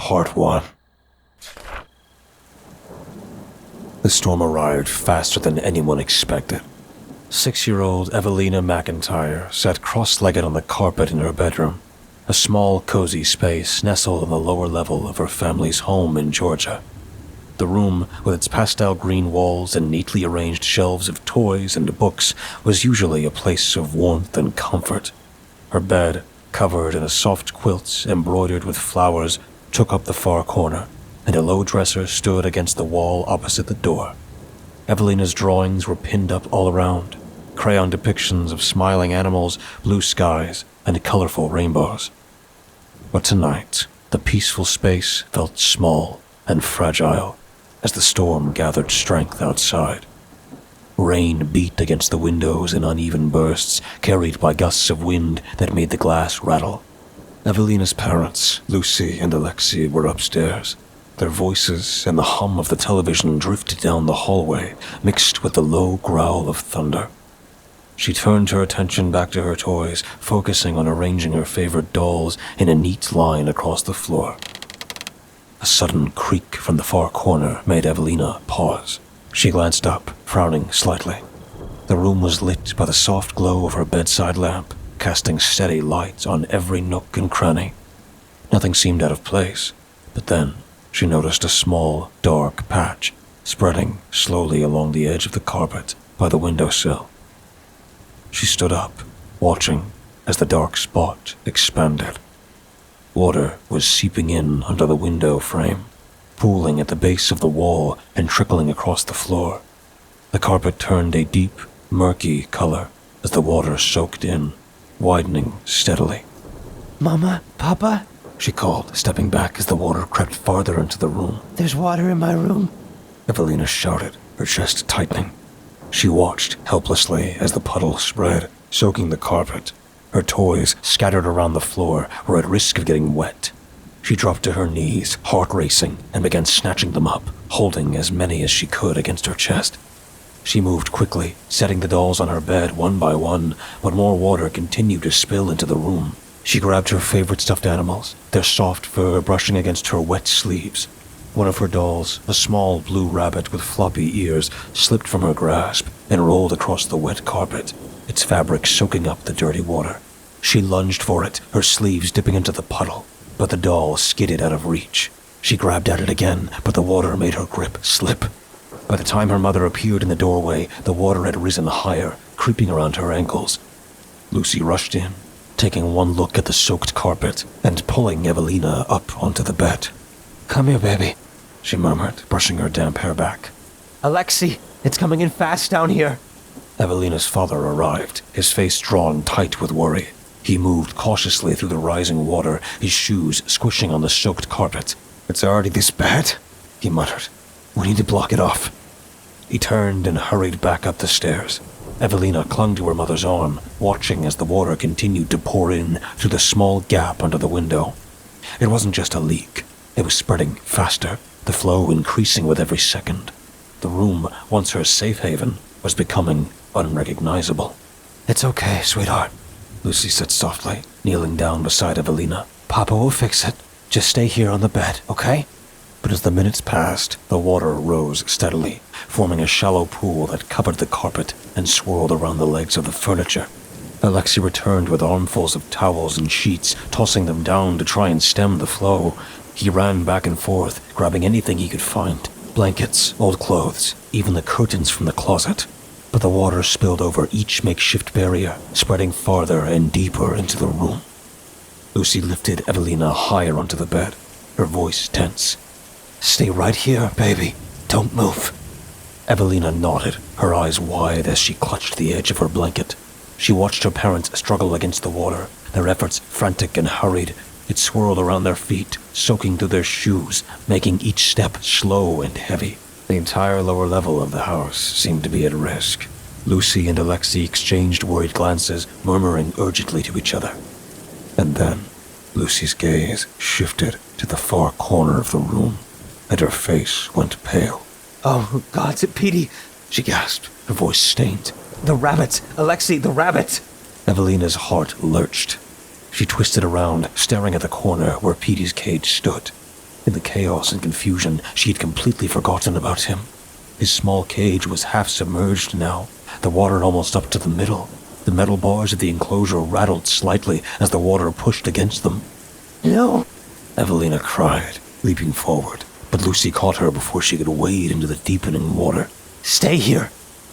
Part 1. The storm arrived faster than anyone expected. 6-year-old Evelina McIntyre sat cross-legged on the carpet in her bedroom, a small, cozy space nestled on the lower level of her family's home in Georgia. The room, with its pastel green walls and neatly arranged shelves of toys and books, was usually a place of warmth and comfort. Her bed, covered in a soft quilt embroidered with flowers, took up the far corner, and a low dresser stood against the wall opposite the door. Evelina's drawings were pinned up all around, crayon depictions of smiling animals, blue skies, and colorful rainbows. But tonight, the peaceful space felt small and fragile as the storm gathered strength outside. Rain beat against the windows in uneven bursts, carried by gusts of wind that made the glass rattle. Evelina's parents, Lucy and Alexei, were upstairs. Their voices and the hum of the television drifted down the hallway, mixed with the low growl of thunder. She turned her attention back to her toys, focusing on arranging her favorite dolls in a neat line across the floor. A sudden creak from the far corner made Evelina pause. She glanced up, frowning slightly. The room was lit by the soft glow of her bedside lamp, casting steady light on every nook and cranny. Nothing seemed out of place, but then she noticed a small, dark patch spreading slowly along the edge of the carpet by the windowsill. She stood up, watching as the dark spot expanded. Water was seeping in under the window frame, pooling at the base of the wall and trickling across the floor. The carpet turned a deep, murky color as the water soaked in, widening steadily. "Mama? Papa?" she called, stepping back as the water crept farther into the room. "There's water in my room." Evelina shouted, her chest tightening. She watched helplessly as the puddle spread, soaking the carpet. Her toys, scattered around the floor, were at risk of getting wet. She dropped to her knees, heart racing, and began snatching them up, holding as many as she could against her chest. She moved quickly, setting the dolls on her bed one by one, but more water continued to spill into the room. She grabbed her favorite stuffed animals, their soft fur brushing against her wet sleeves. One of her dolls, a small blue rabbit with floppy ears, slipped from her grasp and rolled across the wet carpet, its fabric soaking up the dirty water. She lunged for it, her sleeves dipping into the puddle, but the doll skidded out of reach. She grabbed at it again, but the water made her grip slip. By the time her mother appeared in the doorway, the water had risen higher, creeping around her ankles. Lucy rushed in, taking one look at the soaked carpet and pulling Evelina up onto the bed. "Come here, baby," she murmured, brushing her damp hair back. "Alexei, it's coming in fast down here." Evelina's father arrived, his face drawn tight with worry. He moved cautiously through the rising water, his shoes squishing on the soaked carpet. "It's already this bad?" he muttered. "We need to block it off." He turned and hurried back up the stairs. Evelina clung to her mother's arm, watching as the water continued to pour in through the small gap under the window. It wasn't just a leak. It was spreading faster, the flow increasing with every second. The room, once her safe haven, was becoming unrecognizable. "It's okay, sweetheart," Lucy said softly, kneeling down beside Evelina. "Papa will fix it. Just stay here on the bed, okay?" But as the minutes passed, the water rose steadily, forming a shallow pool that covered the carpet and swirled around the legs of the furniture. Alexei returned with armfuls of towels and sheets, tossing them down to try and stem the flow. He ran back and forth, grabbing anything he could find. Blankets, old clothes, even the curtains from the closet. But the water spilled over each makeshift barrier, spreading farther and deeper into the room. Lucy lifted Evelina higher onto the bed, her voice tense. "Stay right here, baby. Don't move." Evelina nodded, her eyes wide as she clutched the edge of her blanket. She watched her parents struggle against the water, their efforts frantic and hurried. It swirled around their feet, soaking through their shoes, making each step slow and heavy. The entire lower level of the house seemed to be at risk. Lucy and Alexei exchanged worried glances, murmuring urgently to each other. And then, Lucy's gaze shifted to the far corner of the room, and her face went pale. "Oh, God, it's Petey," she gasped, her voice stained. "The rabbit! Alexei, the rabbit!" Evelina's heart lurched. She twisted around, staring at the corner where Petey's cage stood. In the chaos and confusion, she had completely forgotten about him. His small cage was half submerged now, the water almost up to the middle. The metal bars of the enclosure rattled slightly as the water pushed against them. "No!" Evelina cried, leaping forward, but Lucy caught her before she could wade into the deepening water. "Stay here,"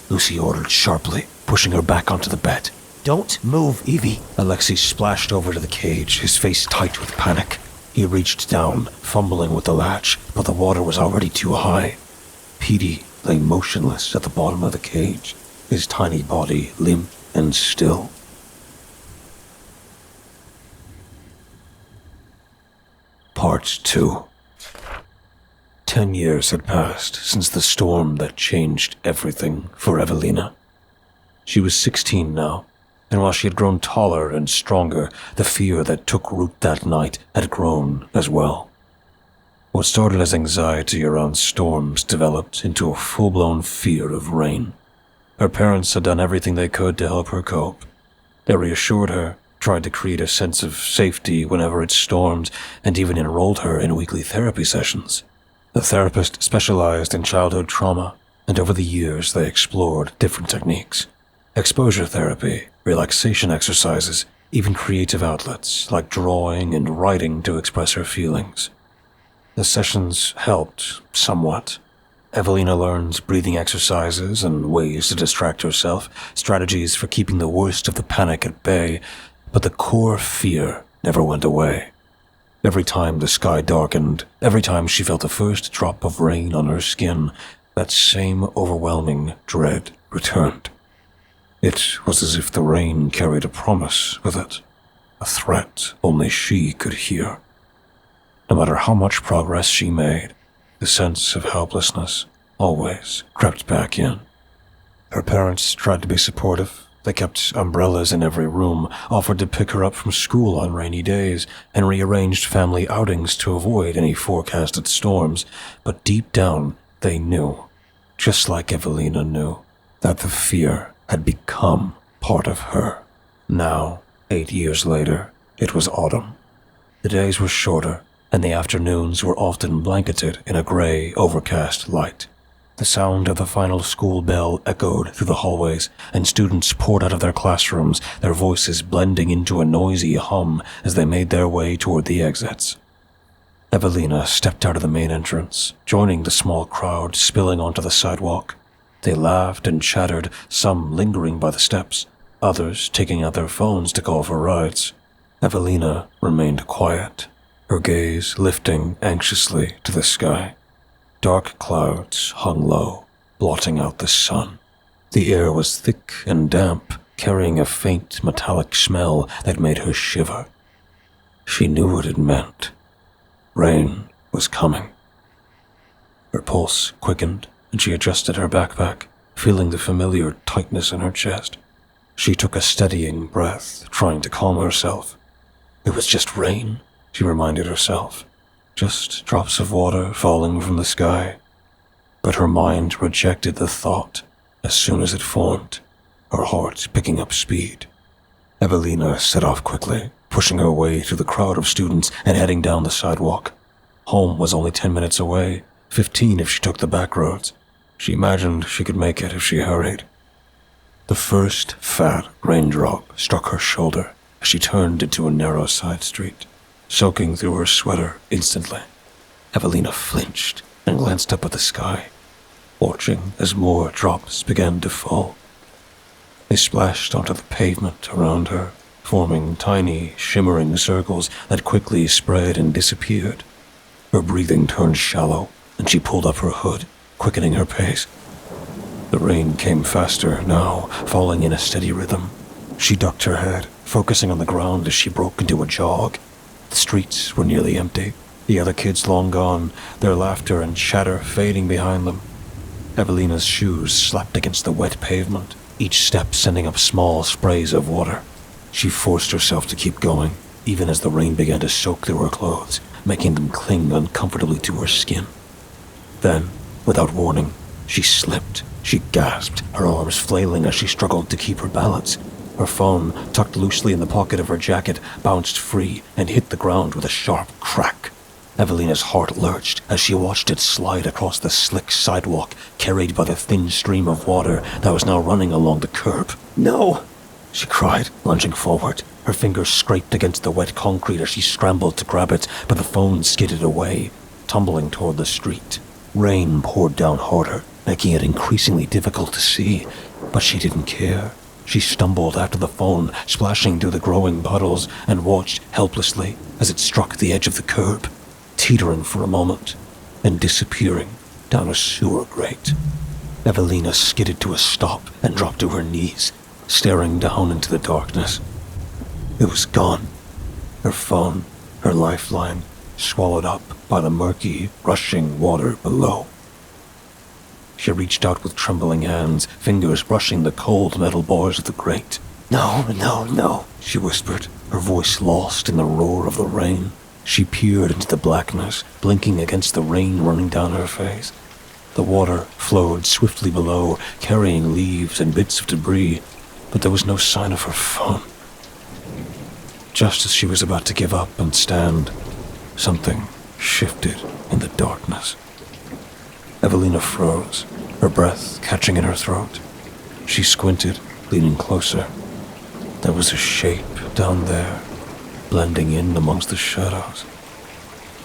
Lucy ordered sharply, pushing her back onto the bed. "Don't move, Evie." Alexei splashed over to the cage, his face tight with panic. He reached down, fumbling with the latch, but the water was already too high. Petey lay motionless at the bottom of the cage, his tiny body limp and still. Part 2. 10 years had passed since the storm that changed everything for Evelina. She was 16 now, and while she had grown taller and stronger, the fear that took root that night had grown as well. What started as anxiety around storms developed into a full-blown fear of rain. Her parents had done everything they could to help her cope. They reassured her, tried to create a sense of safety whenever it stormed, and even enrolled her in weekly therapy sessions. The therapist specialized in childhood trauma, and over the years they explored different techniques. Exposure therapy, relaxation exercises, even creative outlets like drawing and writing to express her feelings. The sessions helped somewhat. Evelina learned breathing exercises and ways to distract herself, strategies for keeping the worst of the panic at bay, but the core fear never went away. Every time the sky darkened, every time she felt the first drop of rain on her skin, that same overwhelming dread returned. It was as if the rain carried a promise with it, a threat only she could hear. No matter how much progress she made, the sense of helplessness always crept back in. Her parents tried to be supportive. They kept umbrellas in every room, offered to pick her up from school on rainy days, and rearranged family outings to avoid any forecasted storms. But deep down, they knew, just like Evelina knew, that the fear had become part of her. Now, 8 years later, it was autumn. The days were shorter, and the afternoons were often blanketed in a gray, overcast light. The sound of the final school bell echoed through the hallways, and students poured out of their classrooms, their voices blending into a noisy hum as they made their way toward the exits. Evelina stepped out of the main entrance, joining the small crowd spilling onto the sidewalk. They laughed and chattered, some lingering by the steps, others taking out their phones to call for rides. Evelina remained quiet, her gaze lifting anxiously to the sky. Dark clouds hung low, blotting out the sun. The air was thick and damp, carrying a faint metallic smell that made her shiver. She knew what it meant. Rain was coming. Her pulse quickened, and she adjusted her backpack, feeling the familiar tightness in her chest. She took a steadying breath, trying to calm herself. It was just rain, she reminded herself. Just drops of water falling from the sky. But her mind rejected the thought as soon as it formed, her heart picking up speed. Evelina set off quickly, pushing her way through the crowd of students and heading down the sidewalk. Home was only 10 minutes away, 15 if she took the back roads. She imagined she could make it if she hurried. The first fat raindrop struck her shoulder as she turned into a narrow side street, soaking through her sweater instantly. Evelina flinched and glanced up at the sky, watching as more drops began to fall. They splashed onto the pavement around her, forming tiny, shimmering circles that quickly spread and disappeared. Her breathing turned shallow, and she pulled up her hood, quickening her pace. The rain came faster now, falling in a steady rhythm. She ducked her head, focusing on the ground as she broke into a jog. The streets were nearly empty, the other kids long gone, their laughter and chatter fading behind them. Evelina's shoes slapped against the wet pavement, each step sending up small sprays of water. She forced herself to keep going, even as the rain began to soak through her clothes, making them cling uncomfortably to her skin. Then, without warning, she slipped. She gasped, her arms flailing as she struggled to keep her balance. Her phone, tucked loosely in the pocket of her jacket, bounced free and hit the ground with a sharp crack. Evelina's heart lurched as she watched it slide across the slick sidewalk, carried by the thin stream of water that was now running along the curb. "No!" she cried, lunging forward. Her fingers scraped against the wet concrete as she scrambled to grab it, but the phone skidded away, tumbling toward the street. Rain poured down harder, making it increasingly difficult to see, but she didn't care. She stumbled after the phone, splashing through the growing puddles, and watched helplessly as it struck the edge of the curb, teetering for a moment, and disappearing down a sewer grate. Evelina skidded to a stop and dropped to her knees, staring down into the darkness. It was gone. Her phone, her lifeline, swallowed up by the murky, rushing water below. She reached out with trembling hands, fingers brushing the cold metal bars of the grate. "No, no, no," she whispered, her voice lost in the roar of the rain. She peered into the blackness, blinking against the rain running down her face. The water flowed swiftly below, carrying leaves and bits of debris, but there was no sign of her phone. Just as she was about to give up and stand, something shifted in the darkness. Evelina froze, her breath catching in her throat. She squinted, leaning closer. There was a shape down there, blending in amongst the shadows.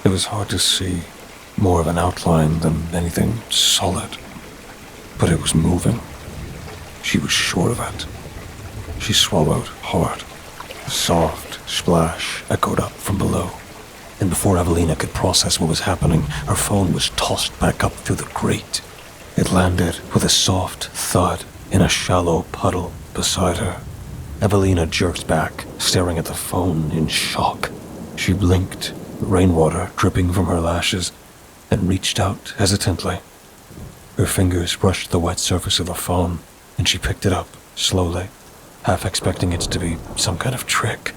It was hard to see, more of an outline than anything solid. But it was moving. She was sure of it. She swallowed hard. A soft splash echoed up from below. And before Evelina could process what was happening, her phone was tossed back up through the grate. It landed with a soft thud in a shallow puddle beside her. Evelina jerked back, staring at the phone in shock. She blinked, rainwater dripping from her lashes, and reached out hesitantly. Her fingers brushed the wet surface of the phone, and she picked it up slowly, half expecting it to be some kind of trick.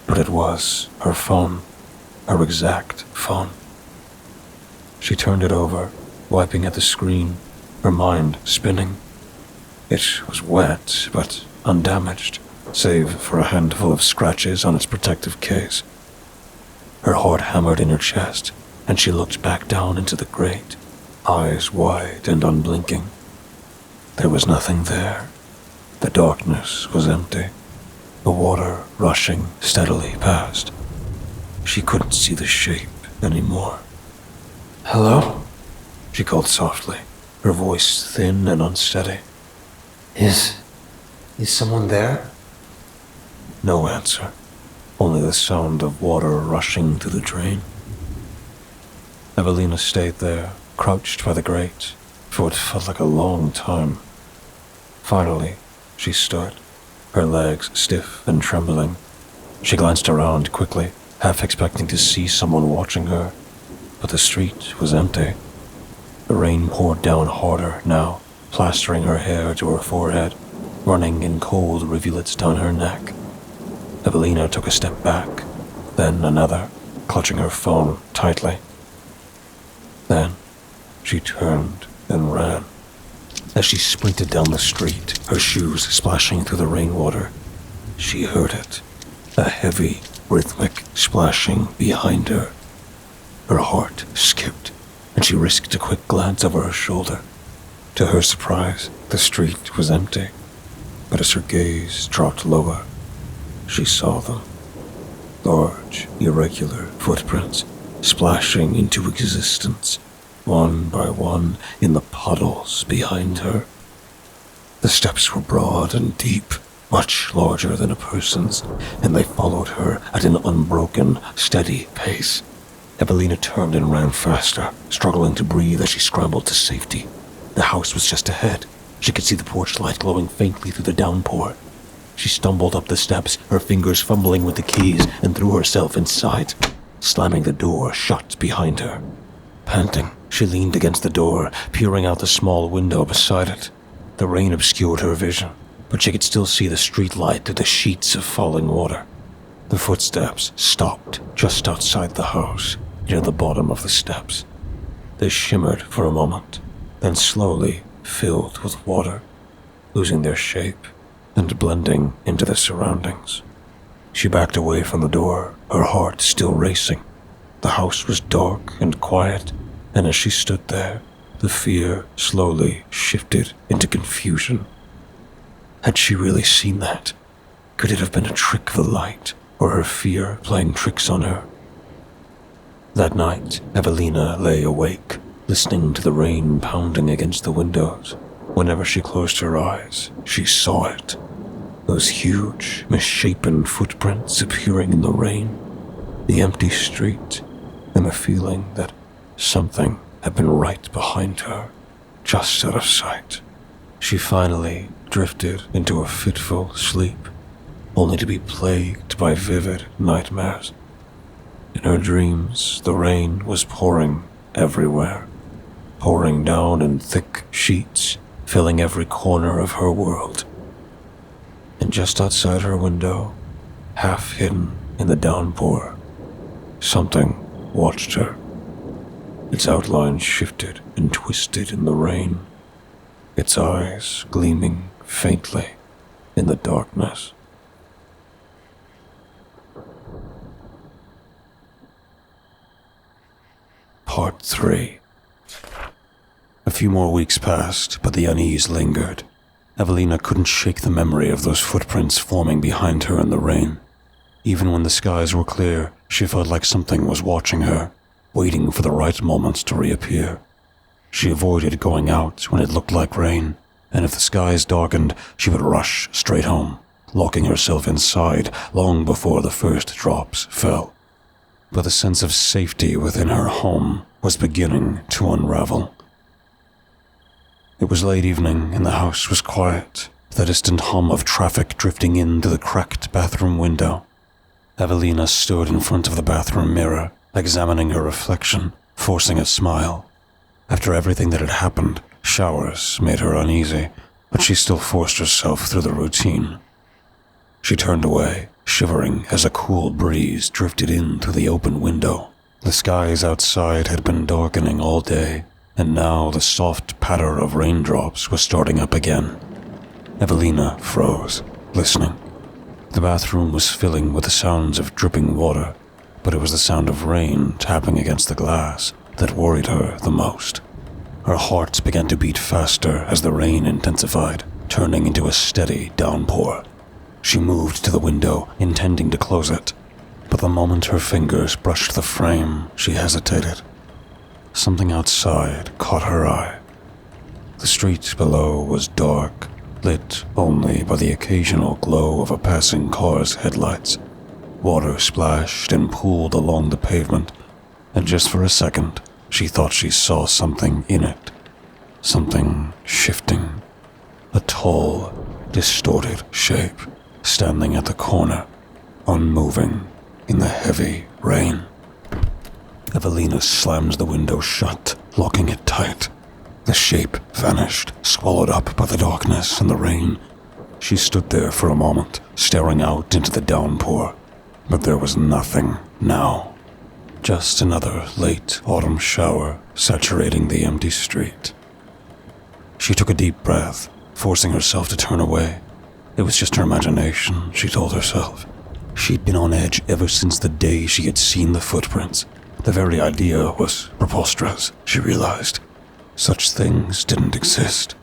But it was her phone, her exact phone. She turned it over, wiping at the screen, her mind spinning. It was wet, but undamaged, save for a handful of scratches on its protective case. Her heart hammered in her chest, and she looked back down into the grate, eyes wide and unblinking. There was nothing there. The darkness was empty, the water rushing steadily past. She couldn't see the shape anymore. "Hello?" she called softly, her voice thin and unsteady. Is someone there?" No answer, only the sound of water rushing through the drain. Evelina stayed there, crouched by the grate, for what felt like a long time. Finally, she stood, her legs stiff and trembling. She glanced around quickly, half expecting to see someone watching her, but the street was empty. The rain poured down harder now, plastering her hair to her forehead, running in cold rivulets down her neck. Evelina took a step back, then another, clutching her phone tightly. Then she turned and ran. As she sprinted down the street, her shoes splashing through the rainwater, she heard it, a heavy, rhythmic splashing behind her. Her heart skipped, and she risked a quick glance over her shoulder. To her surprise, the street was empty, but as her gaze dropped lower, she saw them. Large, irregular footprints splashing into existence, one by one, in the puddles behind her. The steps were broad and deep, much larger than a person's, and they followed her at an unbroken, steady pace. Evelina turned and ran faster, struggling to breathe as she scrambled to safety. The house was just ahead. She could see the porch light glowing faintly through the downpour. She stumbled up the steps, her fingers fumbling with the keys, and threw herself inside, slamming the door shut behind her. Panting, she leaned against the door, peering out the small window beside it. The rain obscured her vision, but she could still see the street light through the sheets of falling water. The footsteps stopped just outside the house, near the bottom of the steps. They shimmered for a moment, then slowly filled with water, losing their shape and blending into the surroundings. She backed away from the door, her heart still racing. The house was dark and quiet, and as she stood there, the fear slowly shifted into confusion. Had she really seen that? Could it have been a trick of the light, or her fear playing tricks on her? That night, Evelina lay awake, listening to the rain pounding against the windows. Whenever she closed her eyes, she saw it. Those huge, misshapen footprints appearing in the rain, the empty street, and the feeling that something had been right behind her, just out of sight. She finally drifted into a fitful sleep, only to be plagued by vivid nightmares. In her dreams, the rain was pouring everywhere, pouring down in thick sheets, filling every corner of her world. And just outside her window, half hidden in the downpour, something watched her. Its outline shifted and twisted in the rain, its eyes gleaming faintly in the darkness. Part 3. A few more weeks passed, but the unease lingered. Evelina couldn't shake the memory of those footprints forming behind her in the rain. Even when the skies were clear, she felt like something was watching her, waiting for the right moments to reappear. She avoided going out when it looked like rain, and if the skies darkened, she would rush straight home, locking herself inside long before the first drops fell. But the sense of safety within her home was beginning to unravel. It was late evening and the house was quiet, the distant hum of traffic drifting in through the cracked bathroom window. Evelina stood in front of the bathroom mirror, examining her reflection, forcing a smile. After everything that had happened, showers made her uneasy, but she still forced herself through the routine. She turned away, shivering as a cool breeze drifted in through the open window. The skies outside had been darkening all day, and now the soft patter of raindrops was starting up again. Evelina froze, listening. The bathroom was filling with the sounds of dripping water, but it was the sound of rain tapping against the glass that worried her the most. Her heart began to beat faster as the rain intensified, turning into a steady downpour. She moved to the window, intending to close it, but the moment her fingers brushed the frame, she hesitated. Something outside caught her eye. The street below was dark, lit only by the occasional glow of a passing car's headlights. Water splashed and pooled along the pavement, and just for a second, she thought she saw something in it. Something shifting. A tall, distorted shape, standing at the corner, unmoving in the heavy rain. Evelina slammed the window shut, locking it tight. The shape vanished, swallowed up by the darkness and the rain. She stood there for a moment, staring out into the downpour, but there was nothing now. Just another late autumn shower saturating the empty street. She took a deep breath, forcing herself to turn away. It was just her imagination, she told herself. She'd been on edge ever since the day she had seen the footprints. The very idea was preposterous, she realized. Such things didn't exist.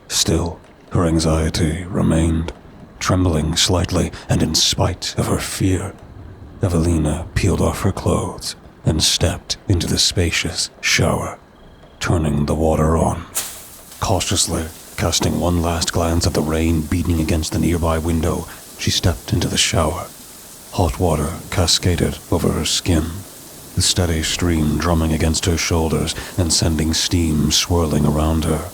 Still, her anxiety remained, trembling slightly, and in spite of her fear, Evelina peeled off her clothes and stepped into the spacious shower, turning the water on. Cautiously, casting one last glance at the rain beating against the nearby window, she stepped into the shower. Hot water cascaded over her skin, the steady stream drumming against her shoulders and sending steam swirling around her.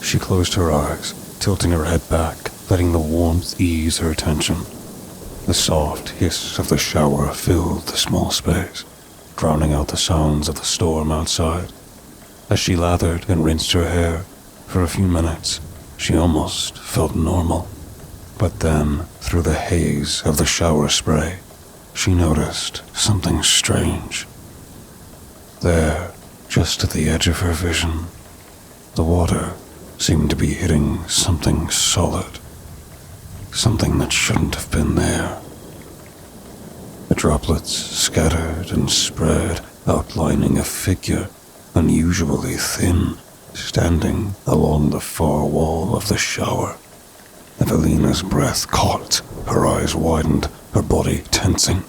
She closed her eyes, tilting her head back, letting the warmth ease her tension. The soft hiss of the shower filled the small space, drowning out the sounds of the storm outside. As she lathered and rinsed her hair, for a few minutes, she almost felt normal. But then, through the haze of the shower spray, she noticed something strange. There, just at the edge of her vision, the water seemed to be hitting something solid, something that shouldn't have been there. The droplets scattered and spread, outlining a figure, unusually thin, standing along the far wall of the shower. Evelina's breath caught, her eyes widened, her body tensing.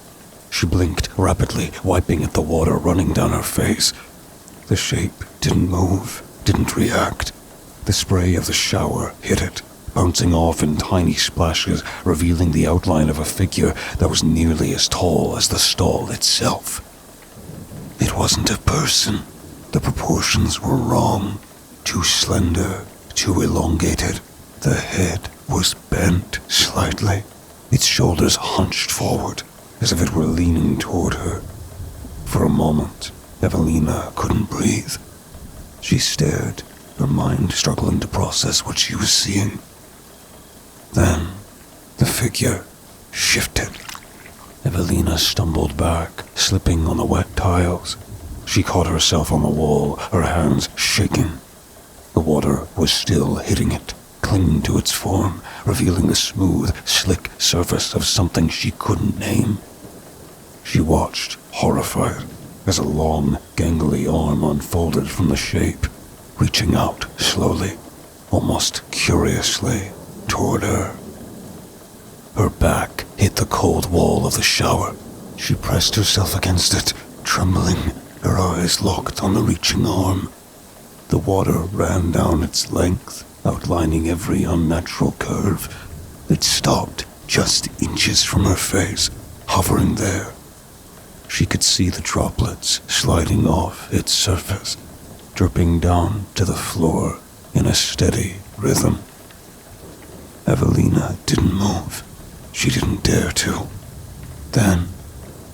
She blinked rapidly, wiping at the water running down her face. The shape didn't move, didn't react. The spray of the shower hit it, bouncing off in tiny splashes, revealing the outline of a figure that was nearly as tall as the stall itself. It wasn't a person. The proportions were wrong. Too slender, too elongated. The head was bent slightly, its shoulders hunched forward, as if it were leaning toward her. For a moment, Evelina couldn't breathe. She stared, her mind struggling to process what she was seeing. Then, the figure shifted. Evelina stumbled back, slipping on the wet tiles. She caught herself on the wall, her hands shaking. The water was still hitting it, clinging to its form, revealing the smooth, slick surface of something she couldn't name. She watched, horrified, as a long, gangly arm unfolded from the shape, reaching out slowly, almost curiously, toward her. Her back hit the cold wall of the shower. She pressed herself against it, trembling, her eyes locked on the reaching arm. The water ran down its length, outlining every unnatural curve. It stopped just inches from her face, hovering there. She could see the droplets sliding off its surface, dripping down to the floor in a steady rhythm. Evelina didn't move. She didn't dare to. Then,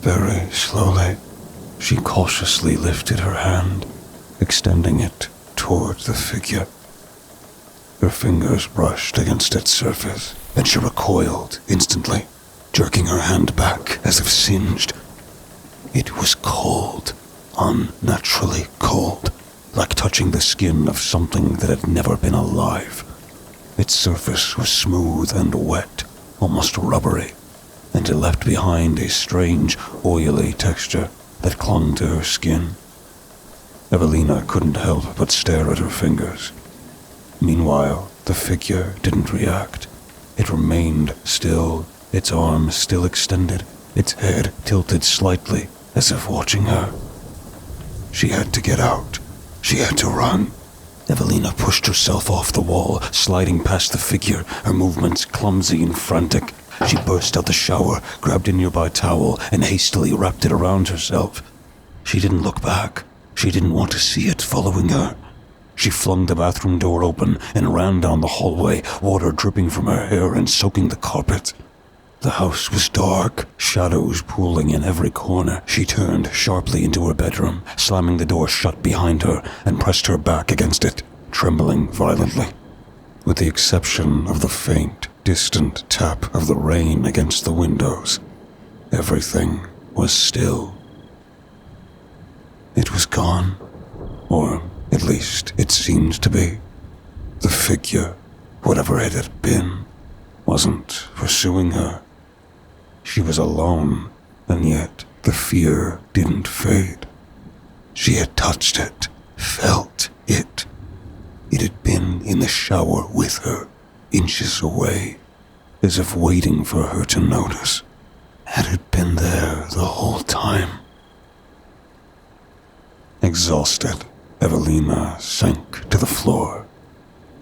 very slowly, she cautiously lifted her hand, extending it toward the figure. Her fingers brushed against its surface, and she recoiled instantly, jerking her hand back as if singed. It was cold, unnaturally cold, like touching the skin of something that had never been alive. Its surface was smooth and wet, almost rubbery, and it left behind a strange, oily texture that clung to her skin. Evelina couldn't help but stare at her fingers. Meanwhile, the figure didn't react. It remained still, its arms still extended, its head tilted slightly, as if watching her. She had to get out. She had to run. Evelina pushed herself off the wall, sliding past the figure, her movements clumsy and frantic. She burst out the shower, grabbed a nearby towel, and hastily wrapped it around herself. She didn't look back. She didn't want to see it following her. She flung the bathroom door open and ran down the hallway, water dripping from her hair and soaking the carpet. The house was dark, shadows pooling in every corner. She turned sharply into her bedroom, slamming the door shut behind her, and pressed her back against it, trembling violently. With the exception of the faint, distant tap of the rain against the windows, everything was still. It was gone, or at least it seemed to be. The figure, whatever it had been, wasn't pursuing her. She was alone, and yet the fear didn't fade. She had touched it, felt it. It had been in the shower with her, inches away, as if waiting for her to notice. Had it been there the whole time? Exhausted, Evelina sank to the floor.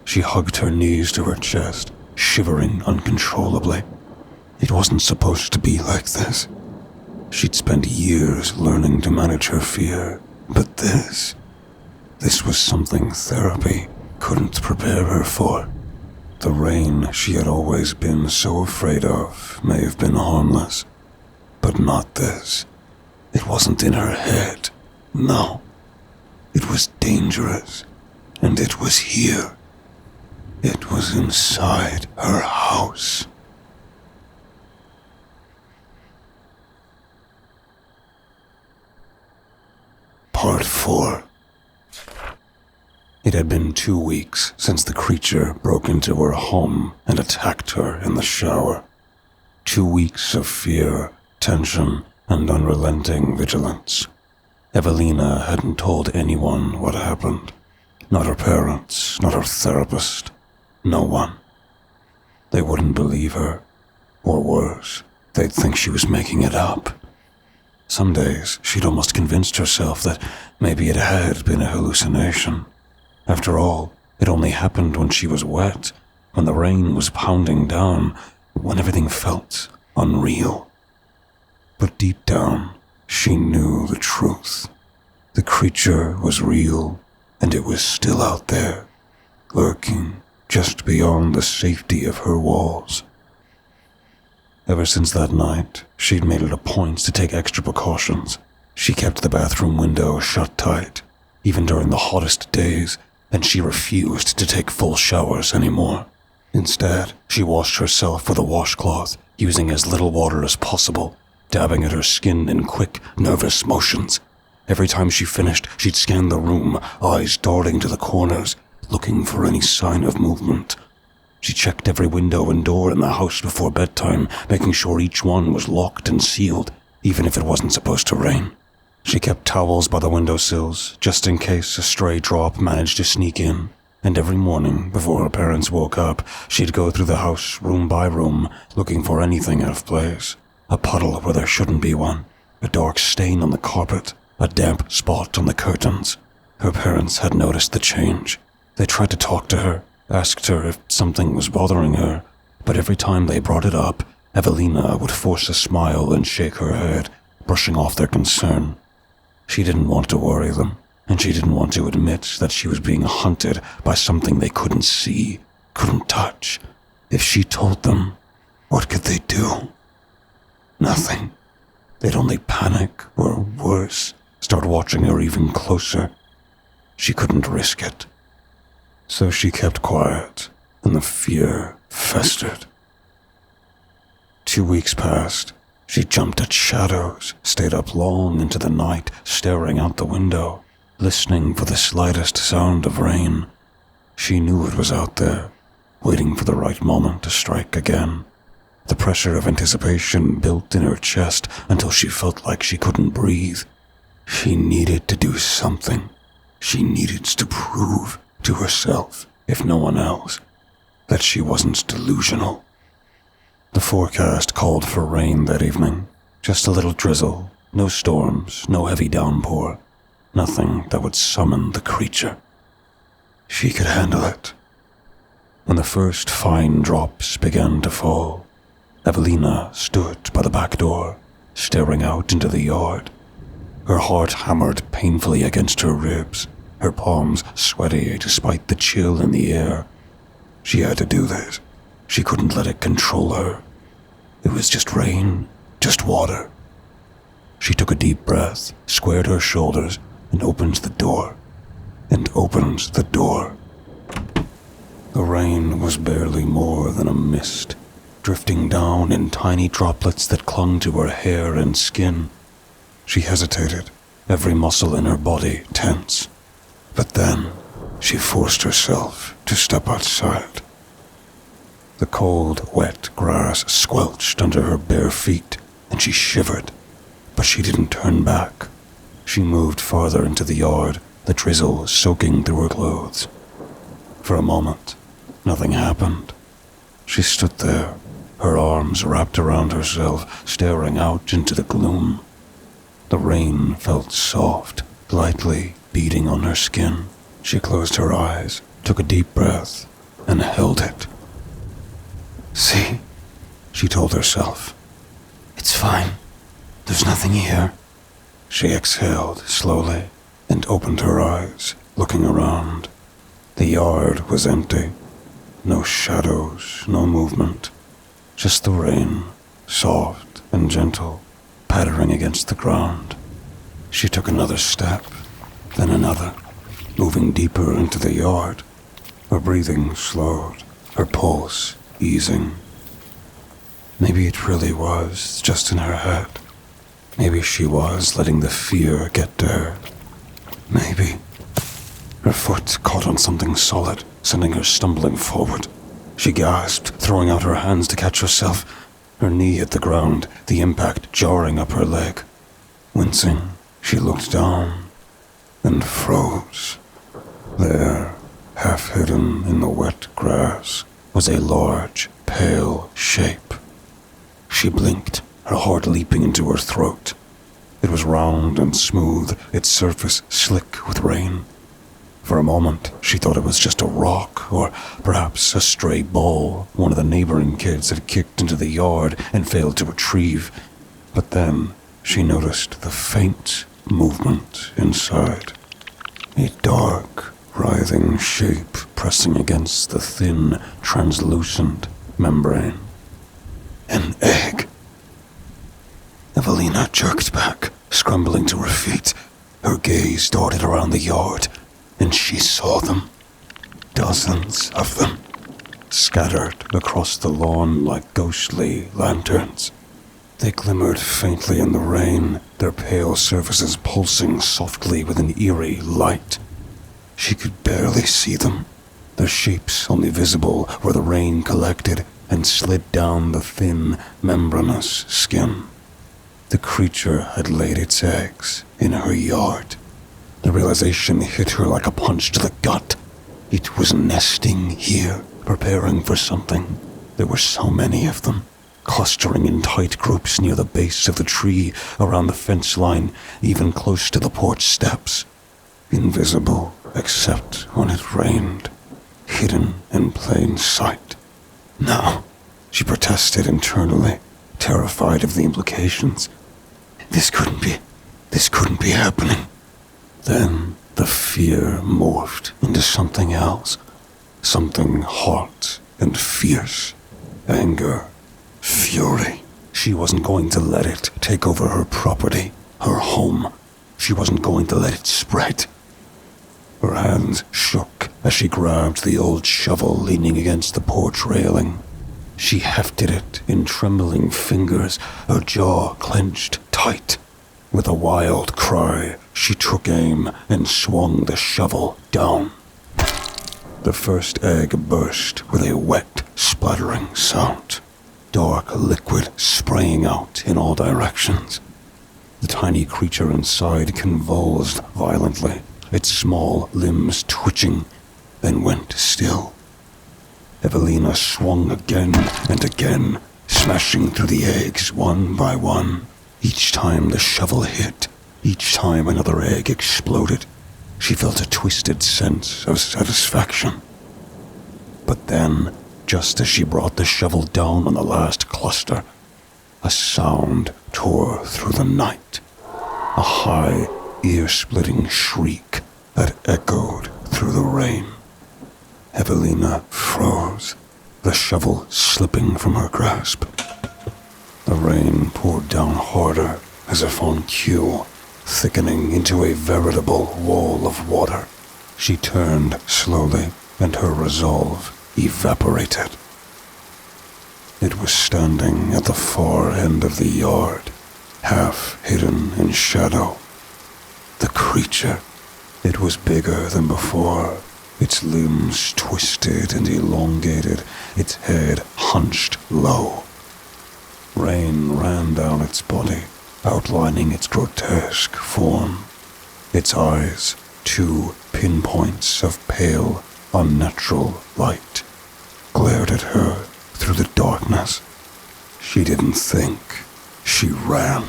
She hugged her knees to her chest, shivering uncontrollably. It wasn't supposed to be like this. She'd spent years learning to manage her fear, but this was something therapy couldn't prepare her for. The rain she had always been so afraid of may have been harmless, but not this. It wasn't in her head. No. It was dangerous, and it was here. It was inside her house. Part 4. It had been 2 weeks since the creature broke into her home and attacked her in the shower. 2 weeks of fear, tension, and unrelenting vigilance. Evelina hadn't told anyone what happened. Not her parents, not her therapist, no one. They wouldn't believe her, or worse, they'd think she was making it up. Some days, she'd almost convinced herself that maybe it had been a hallucination. After all, it only happened when she was wet, when the rain was pounding down, when everything felt unreal. But deep down, she knew the truth. The creature was real, and it was still out there, lurking just beyond the safety of her walls. Ever since that night, she'd made it a point to take extra precautions. She kept the bathroom window shut tight, even during the hottest days, and she refused to take full showers anymore. Instead, she washed herself with a washcloth, using as little water as possible, dabbing at her skin in quick, nervous motions. Every time she finished, she'd scan the room, eyes darting to the corners, looking for any sign of movement. She checked every window and door in the house before bedtime, making sure each one was locked and sealed, even if it wasn't supposed to rain. She kept towels by the windowsills, just in case a stray drop managed to sneak in. And every morning, before her parents woke up, she'd go through the house room by room, looking for anything out of place. A puddle where there shouldn't be one, a dark stain on the carpet, a damp spot on the curtains. Her parents had noticed the change. They tried to talk to her, asked her if something was bothering her, but every time they brought it up, Evelina would force a smile and shake her head, brushing off their concern. She didn't want to worry them, and she didn't want to admit that she was being hunted by something they couldn't see, couldn't touch. If she told them, what could they do? Nothing. They'd only panic, or worse, start watching her even closer. She couldn't risk it. So she kept quiet, and the fear festered. 2 weeks passed. She jumped at shadows, stayed up long into the night, staring out the window, listening for the slightest sound of rain. She knew it was out there, waiting for the right moment to strike again. The pressure of anticipation built in her chest until she felt like she couldn't breathe. She needed to do something. She needed to prove to herself, if no one else, that she wasn't delusional. The forecast called for rain that evening. Just a little drizzle, no storms, no heavy downpour, nothing that would summon the creature. She could handle it. When the first fine drops began to fall, Evelina stood by the back door, staring out into the yard. Her heart hammered painfully against her ribs, her palms sweaty despite the chill in the air. She had to do this. She couldn't let it control her. It was just rain, just water. She took a deep breath, squared her shoulders, and opened the door. The rain was barely more than a mist, drifting down in tiny droplets that clung to her hair and skin. She hesitated, every muscle in her body tense. But then, she forced herself to step outside. The cold, wet grass squelched under her bare feet, and she shivered. But she didn't turn back. She moved farther into the yard, the drizzle soaking through her clothes. For a moment, nothing happened. She stood there, her arms wrapped around herself, staring out into the gloom. The rain felt soft, lightly beating on her skin. She closed her eyes, took a deep breath, and held it. "See," she told herself. "It's fine. There's nothing here." She exhaled slowly and opened her eyes, looking around. The yard was empty. No shadows, no movement. Just the rain, soft and gentle, pattering against the ground. She took another step, then another, moving deeper into the yard. Her breathing slowed, her pulse easing. Maybe it really was just in her head. Maybe she was letting the fear get to her. Maybe. Her foot caught on something solid, sending her stumbling forward. She gasped, throwing out her hands to catch herself. her knee hit the ground, the impact jarring up her leg. Wincing, she looked down and froze. There, half hidden in the wet grass, was a large, pale shape. She blinked, her heart leaping into her throat. It was round and smooth, its surface slick with rain. For a moment, she thought it was just a rock, or perhaps a stray ball one of the neighboring kids had kicked into the yard and failed to retrieve. But then she noticed the faint movement inside. A dark, writhing shape pressing against the thin, translucent membrane. An egg. Evelina jerked back, scrambling to her feet. Her gaze darted around the yard, and she saw them. Dozens of them, scattered across the lawn like ghostly lanterns. They glimmered faintly in the rain, their pale surfaces pulsing softly with an eerie light. She could barely see them, their shapes only visible where the rain collected and slid down the thin, membranous skin. The creature had laid its eggs in her yard. The realization hit her like a punch to the gut. It was nesting here, preparing for something. There were so many of them, clustering in tight groups near the base of the tree, around the fence line, even close to the porch steps. Invisible, except when it rained. Hidden in plain sight. No, she protested internally, terrified of the implications. This couldn't be happening. Then the fear morphed into something else. Something hot and fierce. Anger. Fury. She wasn't going to let it take over her property, her home. She wasn't going to let it spread. Her hands shook as she grabbed the old shovel leaning against the porch railing. She hefted it in trembling fingers, her jaw clenched tight. With a wild cry, she took aim and swung the shovel down. The first egg burst with a wet, splattering sound. Dark liquid spraying out in all directions. The tiny creature inside convulsed violently, its small limbs twitching, then went still. Evelina swung again and again, smashing through the eggs one by one. Each time the shovel hit, each time another egg exploded, she felt a twisted sense of satisfaction. But then, just as she brought the shovel down on the last cluster, a sound tore through the night. A high, ear-splitting shriek that echoed through the rain. Evelina froze, the shovel slipping from her grasp. The rain poured down harder, as if on cue, thickening into a veritable wall of water. She turned slowly, and her resolve evaporated. It was standing at the far end of the yard, half hidden in shadow. The creature. It was bigger than before, its limbs twisted and elongated, its head hunched low. Rain ran down its body, outlining its grotesque form. Its eyes, two pinpoints of pale, unnatural light, glared at her through the darkness. She didn't think, she ran.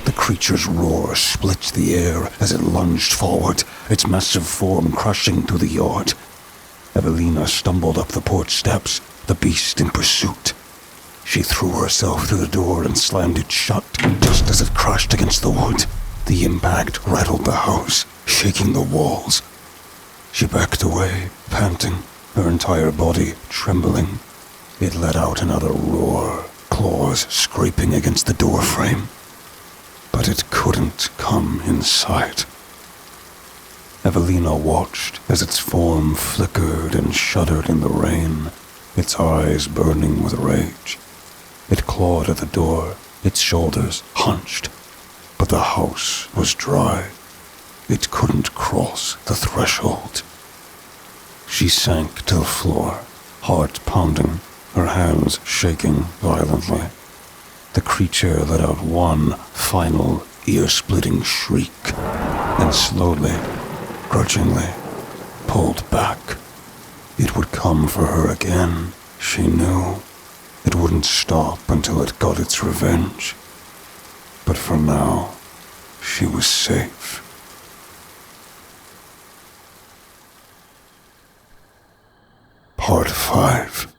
The creature's roar split the air as it lunged forward, its massive form crashing through the yard. Evelina stumbled up the porch steps, the beast in pursuit. She threw herself through the door and slammed it shut just as it crashed against the wood. The impact rattled the house, shaking the walls. She backed away, panting, her entire body trembling. It let out another roar, claws scraping against the door frame. But it couldn't come inside. Evelina watched as its form flickered and shuddered in the rain, its eyes burning with rage. It clawed at the door, its shoulders hunched, but the house was dry. It couldn't cross the threshold. She sank to the floor, heart pounding, her hands shaking violently. The creature let out one final ear-splitting shriek, and slowly, grudgingly, pulled back. It would come for her again, she knew. It wouldn't stop until it got its revenge. But for now, she was safe. Part 5.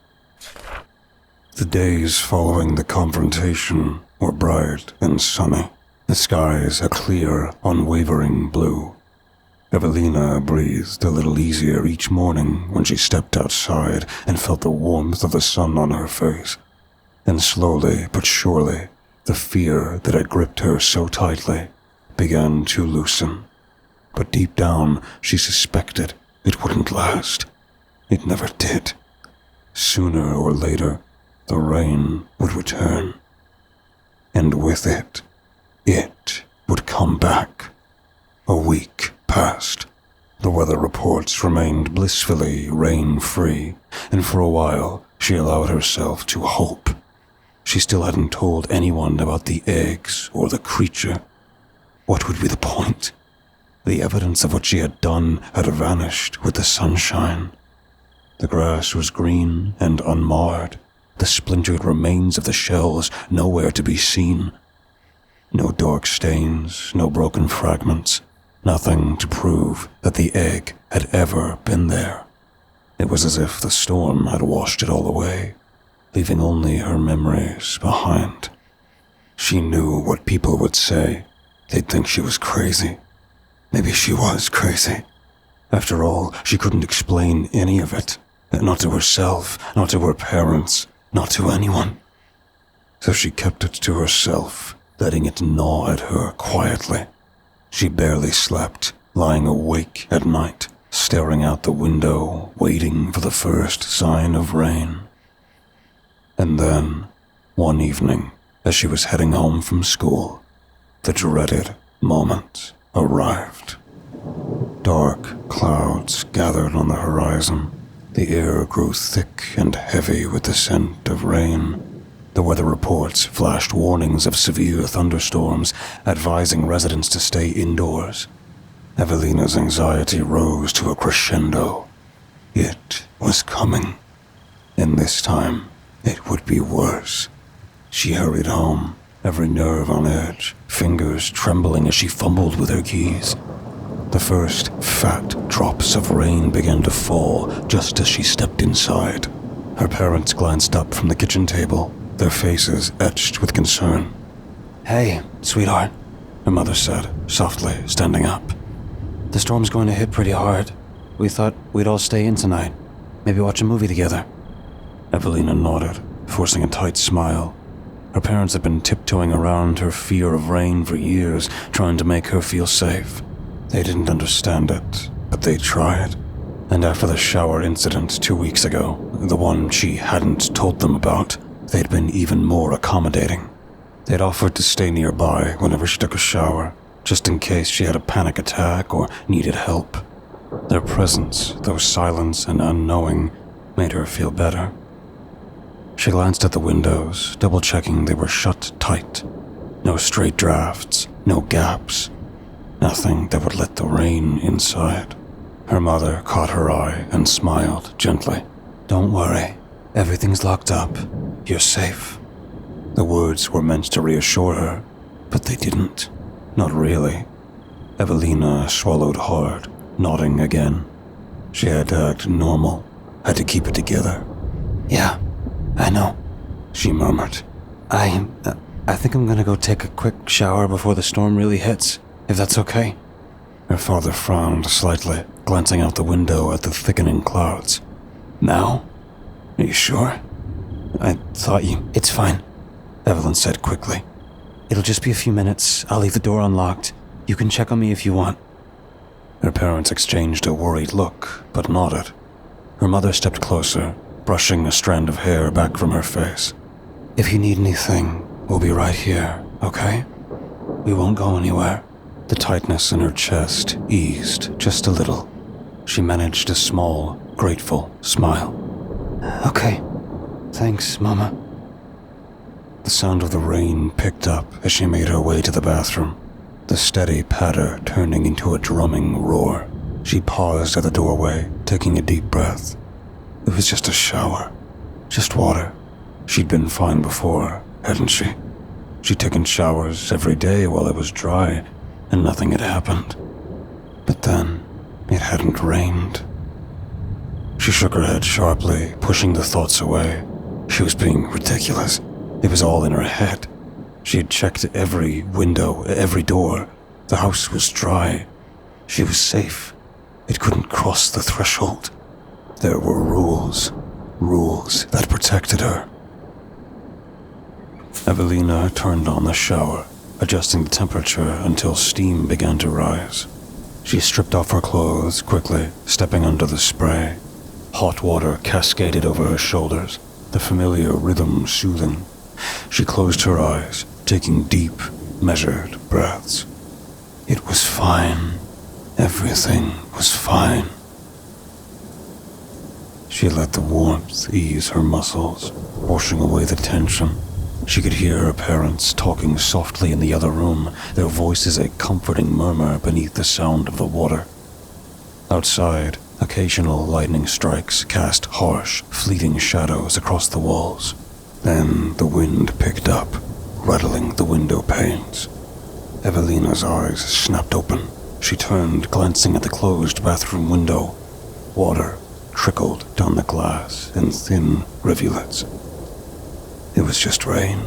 The days following the confrontation were bright and sunny, the skies a clear, unwavering blue. Evelina breathed a little easier each morning when she stepped outside and felt the warmth of the sun on her face. And slowly but surely, the fear that had gripped her so tightly began to loosen. But deep down, she suspected it wouldn't last. It never did. Sooner or later, the rain would return. And with it would come back. A week passed. The weather reports remained blissfully rain-free, and for a while she allowed herself to hope. She still hadn't told anyone about the eggs or the creature. What would be the point? The evidence of what she had done had vanished with the sunshine. The grass was green and unmarred, the splintered remains of the shells nowhere to be seen. No dark stains, no broken fragments, nothing to prove that the egg had ever been there. It was as if the storm had washed it all away, leaving only her memories behind. She knew what people would say. They'd think she was crazy. Maybe she was crazy. After all, she couldn't explain any of it. Not to herself, not to her parents, not to anyone. So she kept it to herself, letting it gnaw at her quietly. She barely slept, lying awake at night, staring out the window, waiting for the first sign of rain. And then, one evening, as she was heading home from school, the dreaded moment arrived. Dark clouds gathered on the horizon. The air grew thick and heavy with the scent of rain. The weather reports flashed warnings of severe thunderstorms, advising residents to stay indoors. Evelina's anxiety rose to a crescendo. It was coming. And this time, it would be worse. She hurried home, every nerve on edge, fingers trembling as she fumbled with her keys. The first fat drops of rain began to fall just as she stepped inside. Her parents glanced up from the kitchen table, their faces etched with concern. Hey, sweetheart, her mother said, softly, standing up. the storm's going to hit pretty hard. We thought we'd all stay in tonight. Maybe watch a movie together. Evelina nodded, forcing a tight smile. Her parents had been tiptoeing around her fear of rain for years, trying to make her feel safe. They didn't understand it, but they tried. And after the shower incident 2 weeks ago, the one she hadn't told them about, they'd been even more accommodating. They'd offered to stay nearby whenever she took a shower, just in case she had a panic attack or needed help. Their presence, though silent and unknowing, made her feel better. She glanced at the windows, double-checking they were shut tight. No straight drafts, no gaps. Nothing that would let the rain inside. Her mother caught her eye and smiled gently. Don't worry. Everything's locked up. You're safe. The words were meant to reassure her, but they didn't. Not really. Evelina swallowed hard, nodding again. She had to act normal, had to keep it together. Yeah, I know, she murmured. I think I'm gonna go take a quick shower before the storm really hits, if that's okay. Her father frowned slightly, glancing out the window at the thickening clouds. Now? Are you sure? I thought you... It's fine, Evelyn said quickly. It'll just be a few minutes. I'll leave the door unlocked. You can check on me if you want. Her parents exchanged a worried look, but nodded. Her mother stepped closer, brushing a strand of hair back from her face. If you need anything, we'll be right here, okay? We won't go anywhere. The tightness in her chest eased just a little. She managed a small, grateful smile. Okay. Thanks, Mama. The sound of the rain picked up as she made her way to the bathroom, the steady patter turning into a drumming roar. She paused at the doorway, taking a deep breath. It was just a shower. Just water. She'd been fine before, hadn't she? She'd taken showers every day while it was dry, and nothing had happened. But then, it hadn't rained. She shook her head sharply, pushing the thoughts away. She was being ridiculous. It was all in her head. She had checked every window, every door. The house was dry. She was safe. It couldn't cross the threshold. There were rules that protected her. Evelina turned on the shower, adjusting the temperature until steam began to rise. She stripped off her clothes quickly, stepping under the spray. Hot water cascaded over her shoulders, the familiar rhythm soothing. She closed her eyes, taking deep, measured breaths. It was fine. Everything was fine. She let the warmth ease her muscles, washing away the tension. She could hear her parents talking softly in the other room, their voices a comforting murmur beneath the sound of the water. Outside, occasional lightning strikes cast harsh, fleeting shadows across the walls. Then the wind picked up, rattling the window panes. Evelina's eyes snapped open. She turned, glancing at the closed bathroom window. Water trickled down the glass in thin rivulets. It was just rain,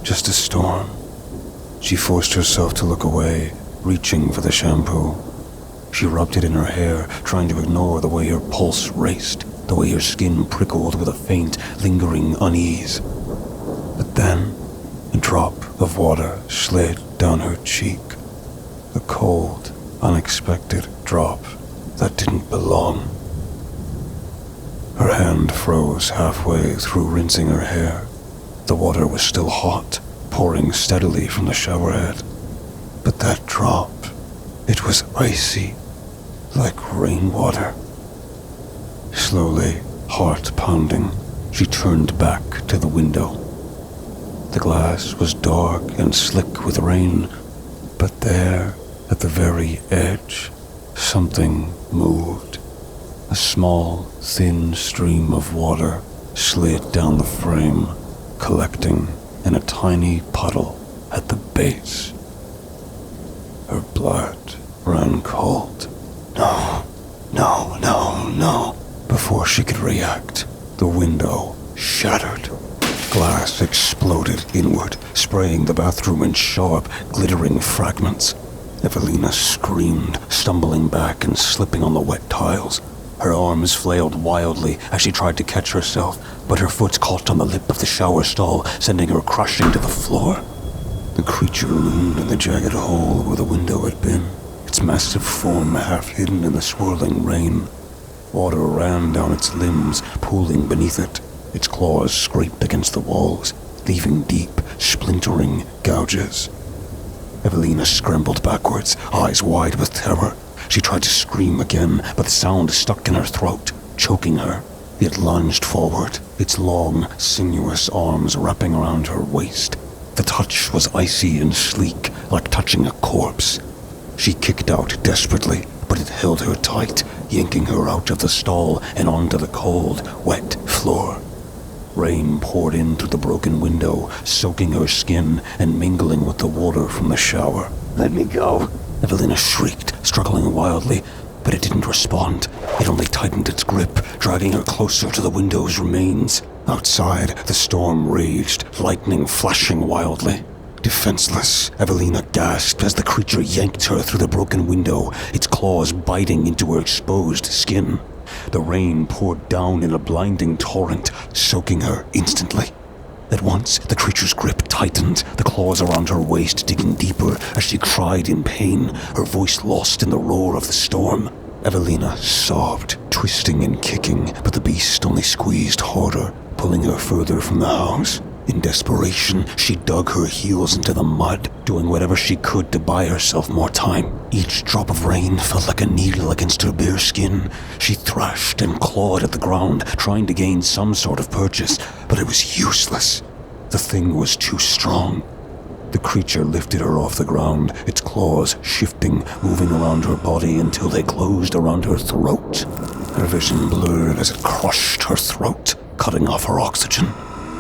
just a storm. She forced herself to look away, reaching for the shampoo. She rubbed it in her hair, trying to ignore the way her pulse raced, the way her skin prickled with a faint, lingering unease. But then, a drop of water slid down her cheek. A cold, unexpected drop that didn't belong. Her hand froze halfway through rinsing her hair. The water was still hot, pouring steadily from the shower head. But that drop, it was icy, like rainwater. Slowly, heart pounding, she turned back to the window. The glass was dark and slick with rain, but there, at the very edge, something moved. A small, thin stream of water slid down the frame, collecting in a tiny puddle at the base. Her blood ran cold. No. Before she could react, the window shattered. Glass exploded inward, spraying the bathroom in sharp, glittering fragments. Evelina screamed, stumbling back and slipping on the wet tiles. Her arms flailed wildly as she tried to catch herself, but her foot caught on the lip of the shower stall, sending her crashing to the floor. The creature loomed in the jagged hole where the window had been, its massive form half hidden in the swirling rain. Water ran down its limbs, pooling beneath it. Its claws scraped against the walls, leaving deep, splintering gouges. Evelina scrambled backwards, eyes wide with terror. She tried to scream again, but the sound stuck in her throat, choking her. It lunged forward, its long, sinuous arms wrapping around her waist. The touch was icy and sleek, like touching a corpse. She kicked out desperately, but it held her tight, yanking her out of the stall and onto the cold, wet floor. Rain poured in through the broken window, soaking her skin and mingling with the water from the shower. "Let me go," Evelina shrieked, struggling wildly, but it didn't respond. It only tightened its grip, dragging her closer to the window's remains. Outside, the storm raged, lightning flashing wildly. Defenseless, Evelina gasped as the creature yanked her through the broken window, its claws biting into her exposed skin. The rain poured down in a blinding torrent, soaking her instantly. At once, the creature's grip tightened, the claws around her waist digging deeper as she cried in pain, her voice lost in the roar of the storm. Evelina sobbed, twisting and kicking, but the beast only squeezed harder, pulling her further from the house. In desperation, she dug her heels into the mud, doing whatever she could to buy herself more time. Each drop of rain felt like a needle against her bare skin. She thrashed and clawed at the ground, trying to gain some sort of purchase, but it was useless. The thing was too strong. The creature lifted her off the ground, its claws shifting, moving around her body until they closed around her throat. Her vision blurred as it crushed her throat, cutting off her oxygen.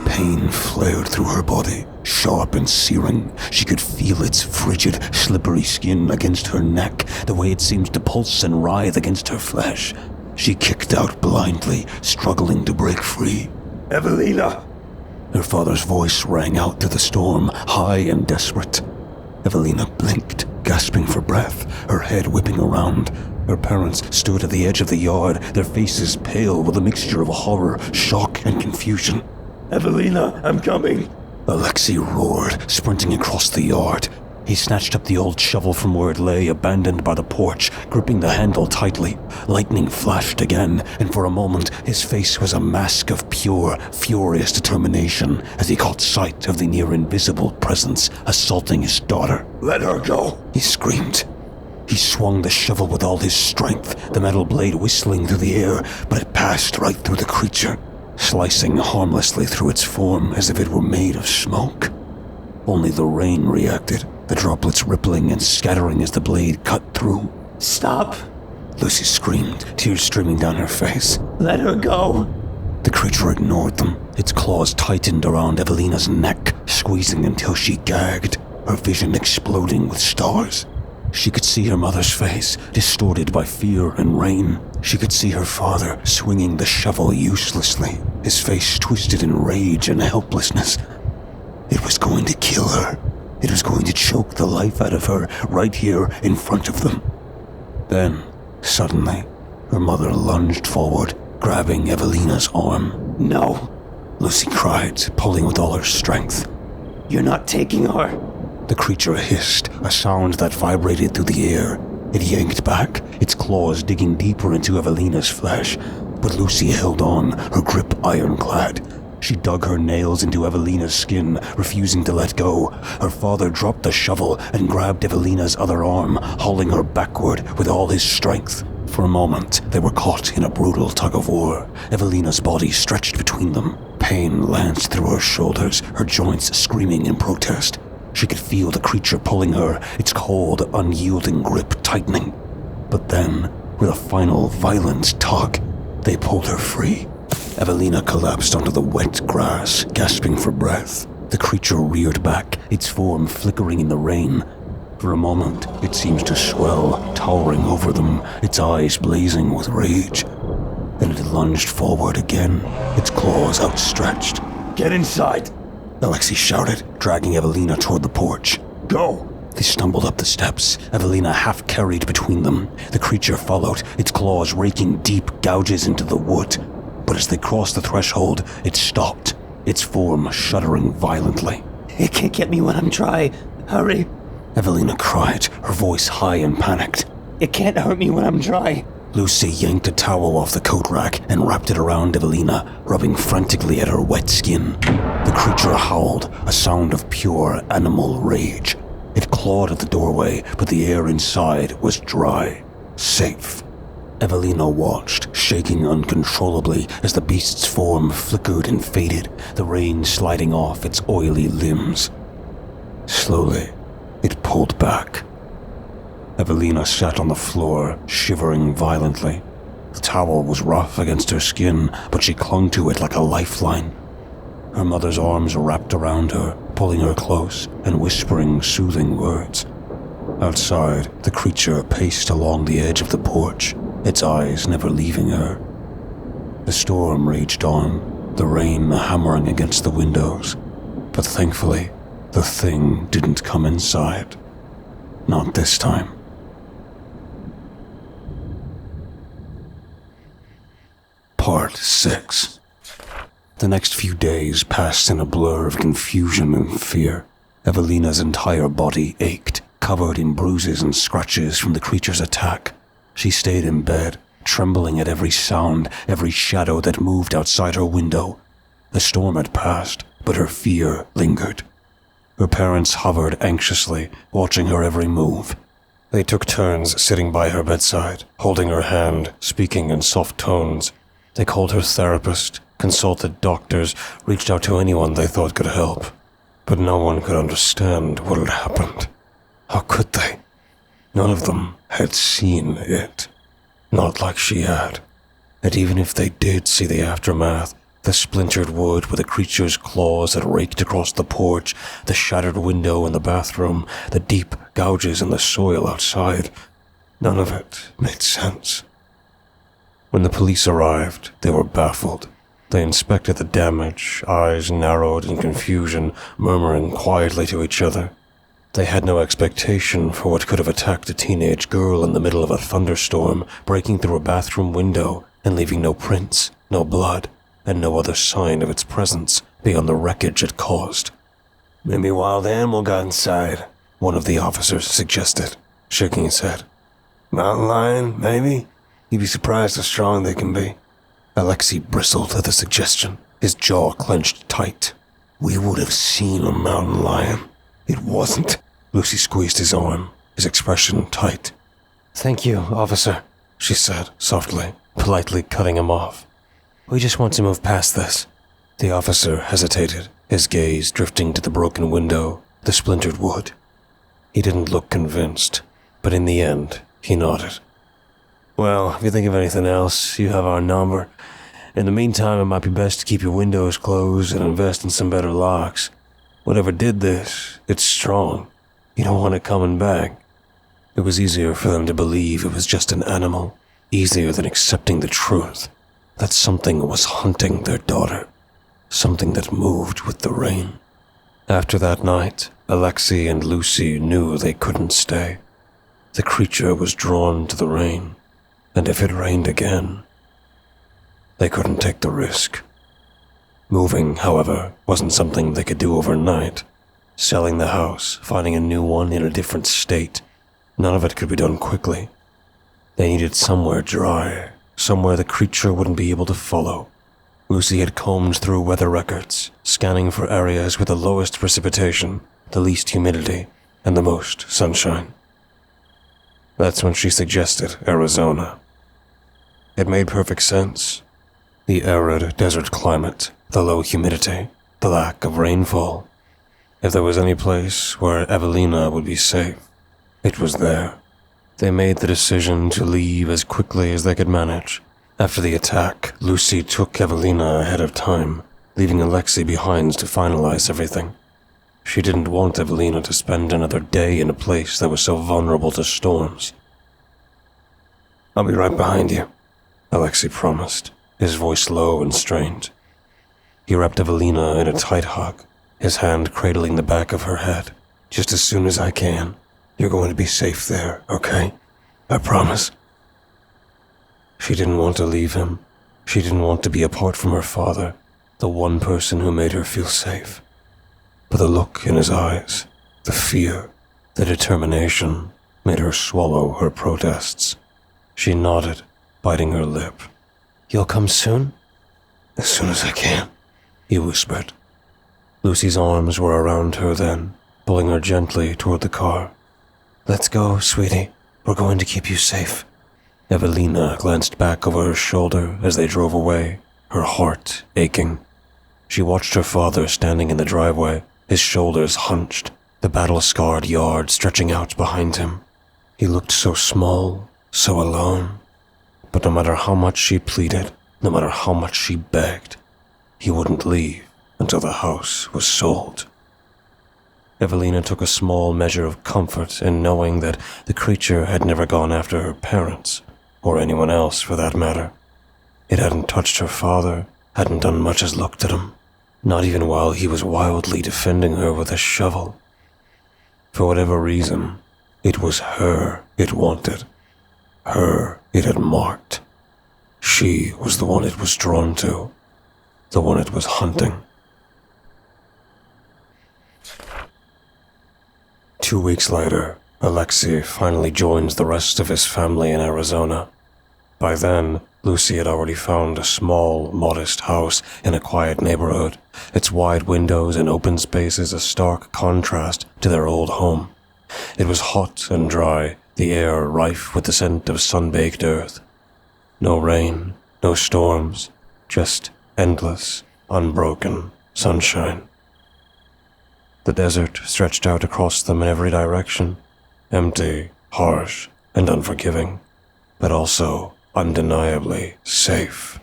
Pain flared through her body, sharp and searing. She could feel its frigid, slippery skin against her neck, the way it seemed to pulse and writhe against her flesh. She kicked out blindly, struggling to break free. "Evelina!" Her father's voice rang out through the storm, high and desperate. Evelina blinked, gasping for breath, her head whipping around. Her parents stood at the edge of the yard, their faces pale with a mixture of horror, shock, and confusion. "Evelina, I'm coming!" Alexei roared, sprinting across the yard. He snatched up the old shovel from where it lay, abandoned by the porch, gripping the handle tightly. Lightning flashed again, and for a moment his face was a mask of pure, furious determination as he caught sight of the near-invisible presence assaulting his daughter. "Let her go!" he screamed. He swung the shovel with all his strength, the metal blade whistling through the air, but it passed right through the creature, slicing harmlessly through its form as if it were made of smoke. Only the rain reacted, the droplets rippling and scattering as the blade cut through. "Stop!" Lucy screamed, tears streaming down her face. "Let her go!" The creature ignored them, its claws tightened around Evelina's neck, squeezing until she gagged, her vision exploding with stars. She could see her mother's face, distorted by fear and rain. She could see her father swinging the shovel uselessly, his face twisted in rage and helplessness. It was going to kill her. It was going to choke the life out of her right here in front of them. Then, suddenly, her mother lunged forward, grabbing Evelina's arm. "No!" Lucy cried, pulling with all her strength. "You're not taking her!" The creature hissed, a sound that vibrated through the air. It yanked back, its claws digging deeper into Evelina's flesh, but Lucy held on, her grip ironclad. She dug her nails into Evelina's skin, refusing to let go. Her father dropped the shovel and grabbed Evelina's other arm, hauling her backward with all his strength. For a moment, they were caught in a brutal tug-of-war. Evelina's body stretched between them. Pain lanced through her shoulders, her joints screaming in protest. She could feel the creature pulling her, its cold, unyielding grip tightening. But then, with a final violent tug, they pulled her free. Evelina collapsed onto the wet grass, gasping for breath. The creature reared back, its form flickering in the rain. For a moment, it seemed to swell, towering over them, its eyes blazing with rage. Then it lunged forward again, its claws outstretched. "Get inside!" Alexei shouted, dragging Evelina toward the porch. "Go!" They stumbled up the steps, Evelina half carried between them. The creature followed, its claws raking deep gouges into the wood. But as they crossed the threshold, it stopped, its form shuddering violently. "It can't get me when I'm dry. Hurry!" Evelina cried, her voice high and panicked. "It can't hurt me when I'm dry." Lucy yanked a towel off the coat rack and wrapped it around Evelina, rubbing frantically at her wet skin. The creature howled, a sound of pure animal rage. It clawed at the doorway, but the air inside was dry, safe. Evelina watched, shaking uncontrollably as the beast's form flickered and faded, the rain sliding off its oily limbs. Slowly, it pulled back. Evelina sat on the floor, shivering violently. The towel was rough against her skin, but she clung to it like a lifeline. Her mother's arms wrapped around her, pulling her close and whispering soothing words. Outside, the creature paced along the edge of the porch, its eyes never leaving her. The storm raged on, the rain hammering against the windows. But thankfully, the thing didn't come inside. Not this time. Part 6. The next few days passed in a blur of confusion and fear. Evelina's entire body ached, covered in bruises and scratches from the creature's attack. She stayed in bed, trembling at every sound, every shadow that moved outside her window. The storm had passed, but her fear lingered. Her parents hovered anxiously, watching her every move. They took turns sitting by her bedside, holding her hand, speaking in soft tones. They called her therapist, consulted doctors, reached out to anyone they thought could help. But no one could understand what had happened. How could they? None of them had seen it. Not like she had. And even if they did see the aftermath, the splintered wood where the creature's claws had raked across the porch, the shattered window in the bathroom, the deep gouges in the soil outside, none of it made sense. When the police arrived, they were baffled. They inspected the damage, eyes narrowed in confusion, murmuring quietly to each other. They had no expectation for what could have attacked a teenage girl in the middle of a thunderstorm, breaking through a bathroom window and leaving no prints, no blood, and no other sign of its presence beyond the wreckage it caused. "Maybe a wild animal got inside," one of the officers suggested, shaking his head. "Mountain lion, maybe? You'd be surprised how strong they can be." Alexei bristled at the suggestion, his jaw clenched tight. "We would have seen a mountain lion. It wasn't." Lucy squeezed his arm, his expression tight. "Thank you, officer," she said softly, politely cutting him off. "We just want to move past this." The officer hesitated, his gaze drifting to the broken window, the splintered wood. He didn't look convinced, but in the end, he nodded. "Well, if you think of anything else, you have our number. In the meantime, it might be best to keep your windows closed and invest in some better locks. Whatever did this, it's strong. You don't want it coming back." It was easier for them to believe it was just an animal, easier than accepting the truth, that something was hunting their daughter, something that moved with the rain. After that night, Alexei and Lucy knew they couldn't stay. The creature was drawn to the rain, and if it rained again, they couldn't take the risk. Moving, however, wasn't something they could do overnight. Selling the house, finding a new one in a different state, none of it could be done quickly. They needed somewhere dry, somewhere the creature wouldn't be able to follow. Lucy had combed through weather records, scanning for areas with the lowest precipitation, the least humidity, and the most sunshine. That's when she suggested Arizona. It made perfect sense. The arid desert climate, the low humidity, the lack of rainfall. If there was any place where Evelina would be safe, it was there. They made the decision to leave as quickly as they could manage. After the attack, Lucy took Evelina ahead of time, leaving Alexei behind to finalize everything. She didn't want Evelina to spend another day in a place that was so vulnerable to storms. "I'll be right behind you," Alexei promised, his voice low and strained. He wrapped Evelina in a tight hug, his hand cradling the back of her head. "Just as soon as I can. You're going to be safe there, okay? I promise." She didn't want to leave him. She didn't want to be apart from her father, the one person who made her feel safe. But the look in his eyes, the fear, the determination, made her swallow her protests. She nodded, biting her lip. "You'll come soon?" "As soon as I can," he whispered. Lucy's arms were around her then, pulling her gently toward the car. "Let's go, sweetie. We're going to keep you safe." Evelina glanced back over her shoulder as they drove away, her heart aching. She watched her father standing in the driveway, his shoulders hunched, the battle-scarred yard stretching out behind him. He looked so small, so alone. But no matter how much she pleaded, no matter how much she begged, he wouldn't leave until the house was sold. Evelina took a small measure of comfort in knowing that the creature had never gone after her parents, or anyone else for that matter. It hadn't touched her father, hadn't done much as looked at him, not even while he was wildly defending her with a shovel. For whatever reason, it was her it wanted. Her it had marked. She was the one it was drawn to, the one it was hunting. 2 weeks later, Alexei finally joins the rest of his family in Arizona. By then, Lucy had already found a small, modest house in a quiet neighborhood, its wide windows and open spaces a stark contrast to their old home. It was hot and dry, the air rife with the scent of sun-baked earth. No rain, no storms, just endless, unbroken sunshine. The desert stretched out across them in every direction, empty, harsh, and unforgiving, but also undeniably safe.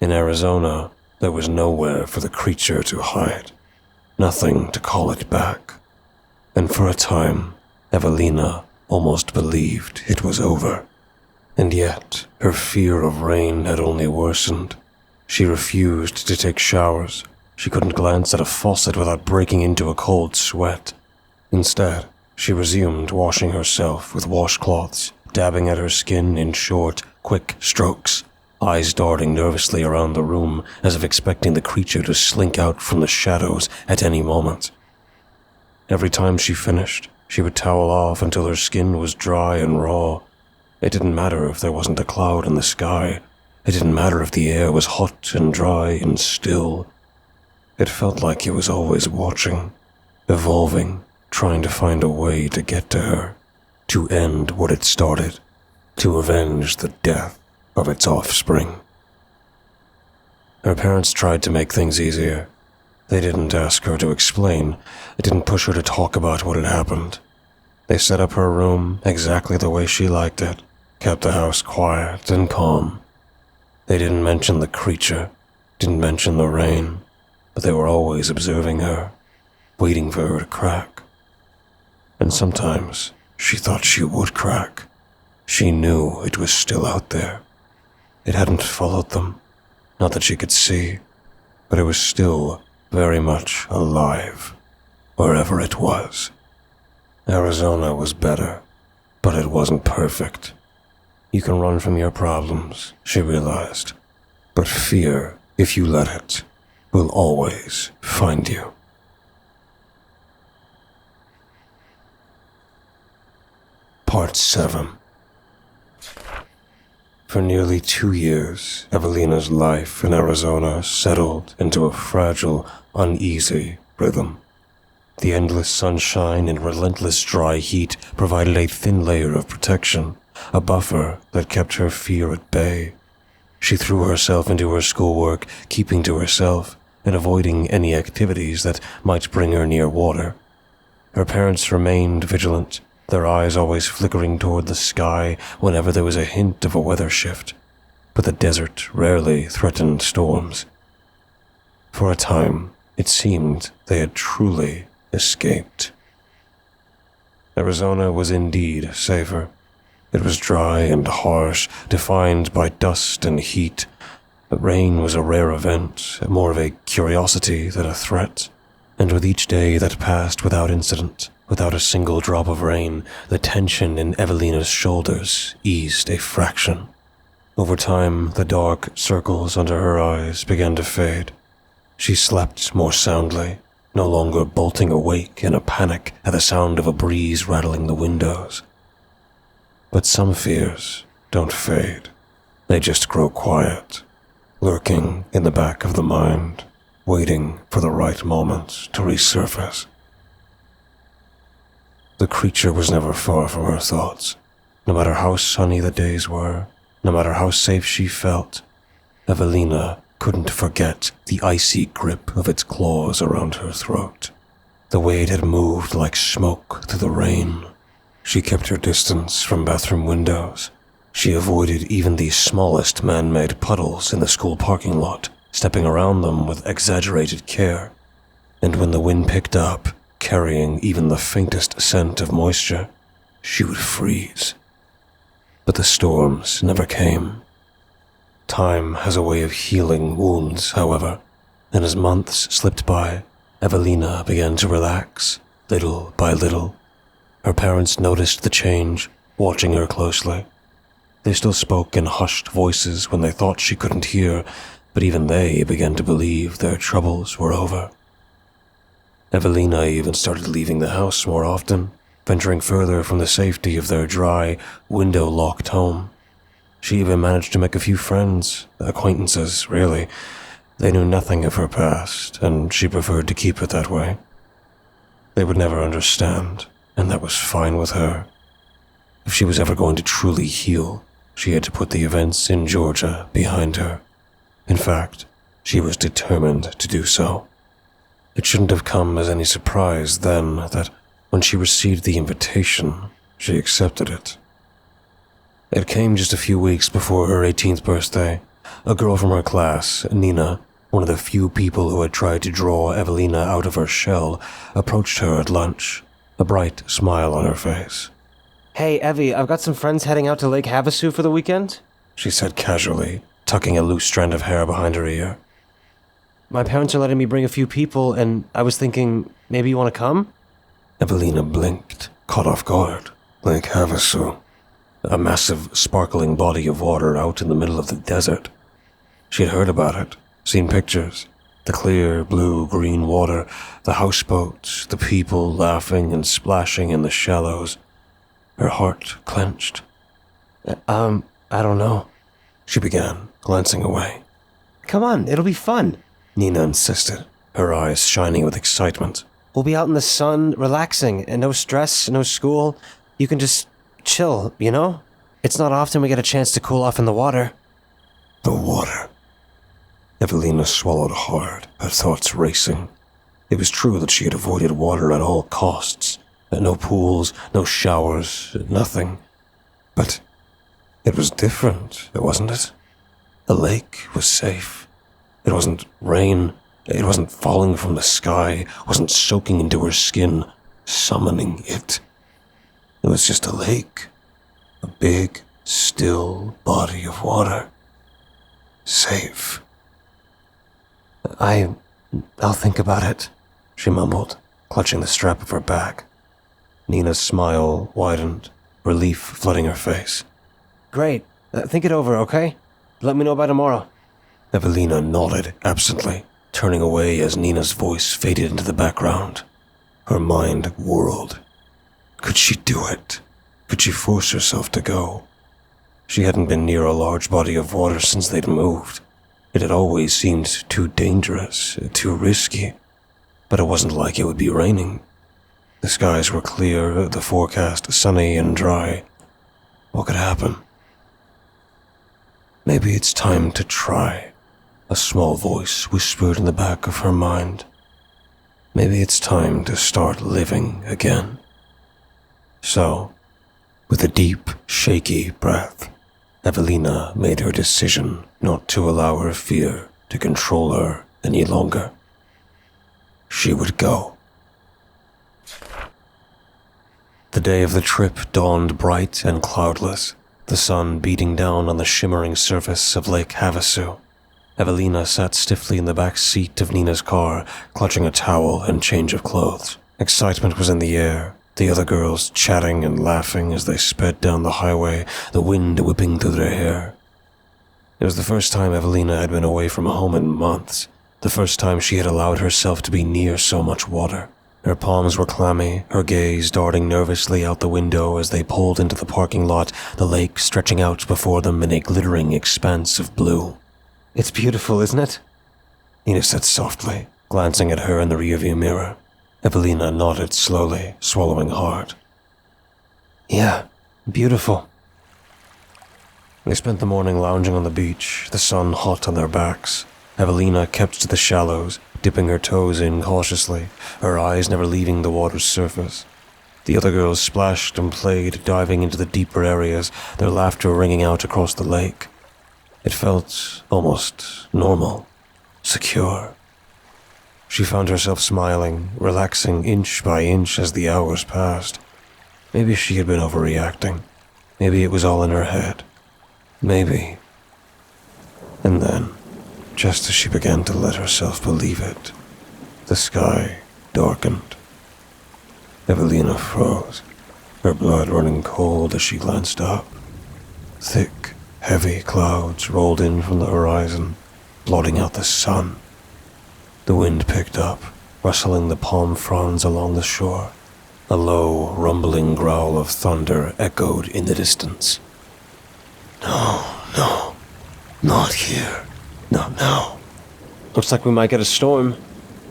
In Arizona, there was nowhere for the creature to hide, nothing to call it back. And for a time, Evelina almost believed it was over. And yet, her fear of rain had only worsened. She refused to take showers. She couldn't glance at a faucet without breaking into a cold sweat. Instead, she resumed washing herself with washcloths, dabbing at her skin in short, quick strokes, eyes darting nervously around the room as if expecting the creature to slink out from the shadows at any moment. Every time she finished, she would towel off until her skin was dry and raw. It didn't matter if there wasn't a cloud in the sky. It didn't matter if the air was hot and dry and still. It felt like he was always watching, evolving, trying to find a way to get to her, to end what it started, to avenge the death of its offspring. Her parents tried to make things easier. They didn't ask her to explain. They didn't push her to talk about what had happened. They set up her room exactly the way she liked it, kept the house quiet and calm. They didn't mention the creature, didn't mention the rain, but they were always observing her, waiting for her to crack. And sometimes she thought she would crack. She knew it was still out there. It hadn't followed them, not that she could see, but it was still very much alive, wherever it was. Arizona was better, but it wasn't perfect. You can run from your problems, she realized, but fear, if you let it, will always find you. Part 7. For nearly 2 years, Evelina's life in Arizona settled into a fragile, uneasy rhythm. The endless sunshine and relentless dry heat provided a thin layer of protection, a buffer that kept her fear at bay. She threw herself into her schoolwork, keeping to herself and avoiding any activities that might bring her near water. Her parents remained vigilant, their eyes always flickering toward the sky whenever there was a hint of a weather shift, but the desert rarely threatened storms. For a time, it seemed they had truly escaped. Arizona was indeed safer. It was dry and harsh, defined by dust and heat, but rain was a rare event, more of a curiosity than a threat, and with each day that passed without incident, without a single drop of rain, the tension in Evelina's shoulders eased a fraction. Over time, the dark circles under her eyes began to fade. She slept more soundly, no longer bolting awake in a panic at the sound of a breeze rattling the windows. But some fears don't fade. They just grow quiet, lurking in the back of the mind, waiting for the right moment to resurface. The creature was never far from her thoughts. No matter how sunny the days were, no matter how safe she felt, Evelina couldn't forget the icy grip of its claws around her throat, the way it had moved like smoke through the rain. She kept her distance from bathroom windows. She avoided even the smallest man-made puddles in the school parking lot, stepping around them with exaggerated care. And when the wind picked up, carrying even the faintest scent of moisture, she would freeze. But the storms never came. Time has a way of healing wounds, however, and as months slipped by, Evelina began to relax, little by little. Her parents noticed the change, watching her closely. They still spoke in hushed voices when they thought she couldn't hear, but even they began to believe their troubles were over. Evelina even started leaving the house more often, venturing further from the safety of their dry, window-locked home. She even managed to make a few friends, acquaintances, really. They knew nothing of her past, and she preferred to keep it that way. They would never understand, and that was fine with her. If she was ever going to truly heal, she had to put the events in Georgia behind her. In fact, she was determined to do so. It shouldn't have come as any surprise then that when she received the invitation, she accepted it. It came just a few weeks before her 18th birthday. A girl from her class, Nina, one of the few people who had tried to draw Evelina out of her shell, approached her at lunch, a bright smile on her face. Hey, Evie, I've got some friends heading out to Lake Havasu for the weekend, She said casually, tucking a loose strand of hair behind her ear. My parents are letting me bring a few people, and I was thinking, maybe you want to come? Evelina blinked, caught off guard. Lake Havasu, a massive, sparkling body of water out in the middle of the desert. She had heard about it, seen pictures, the clear, blue-green water, the houseboats, the people laughing and splashing in the shallows. Her heart clenched. I don't know. She began, glancing away. Come on, it'll be fun. Nina insisted, her eyes shining with excitement. We'll be out in the sun, relaxing, and no stress, no school. You can just chill, you know? It's not often we get a chance to cool off in the water. The water. Evelina swallowed hard, her thoughts racing. It was true that she had avoided water at all costs. No pools, no showers, nothing. But it was different, wasn't it? The lake was safe. It wasn't rain. It wasn't falling from the sky, wasn't soaking into her skin, summoning it. It was just a lake. A big, still body of water. Safe. I'll think about it, she mumbled, clutching the strap of her bag. Nina's smile widened, relief flooding her face. Great. Think it over, okay? Let me know by tomorrow. Evelina nodded absently, turning away as Nina's voice faded into the background. Her mind whirled. Could she do it? Could she force herself to go? She hadn't been near a large body of water since they'd moved. It had always seemed too dangerous, too risky. But it wasn't like it would be raining. The skies were clear, the forecast sunny and dry. What could happen? Maybe it's time to try, a small voice whispered in the back of her mind. Maybe it's time to start living again. So, with a deep, shaky breath, Evelina made her decision not to allow her fear to control her any longer. She would go. The day of the trip dawned bright and cloudless, the sun beating down on the shimmering surface of Lake Havasu. Evelina sat stiffly in the back seat of Nina's car, clutching a towel and change of clothes. Excitement was in the air, the other girls chatting and laughing as they sped down the highway, the wind whipping through their hair. It was the first time Evelina had been away from home in months, the first time she had allowed herself to be near so much water. Her palms were clammy, her gaze darting nervously out the window as they pulled into the parking lot, the lake stretching out before them in a glittering expanse of blue. It's beautiful, isn't it? Nina said softly, glancing at her in the rearview mirror. Evelina nodded slowly, swallowing hard. Yeah, beautiful. They spent the morning lounging on the beach, the sun hot on their backs. Evelina kept to the shallows, dipping her toes in cautiously, her eyes never leaving the water's surface. The other girls splashed and played, diving into the deeper areas, their laughter ringing out across the lake. It felt almost normal, secure. She found herself smiling, relaxing inch by inch as the hours passed. Maybe she had been overreacting. Maybe it was all in her head. Maybe. And then, just as she began to let herself believe it, the sky darkened. Evelina froze, her blood running cold as she glanced up. Thick, heavy clouds rolled in from the horizon, blotting out the sun. The wind picked up, rustling the palm fronds along the shore. A low, rumbling growl of thunder echoed in the distance. No, not here. Not now. Looks like we might get a storm.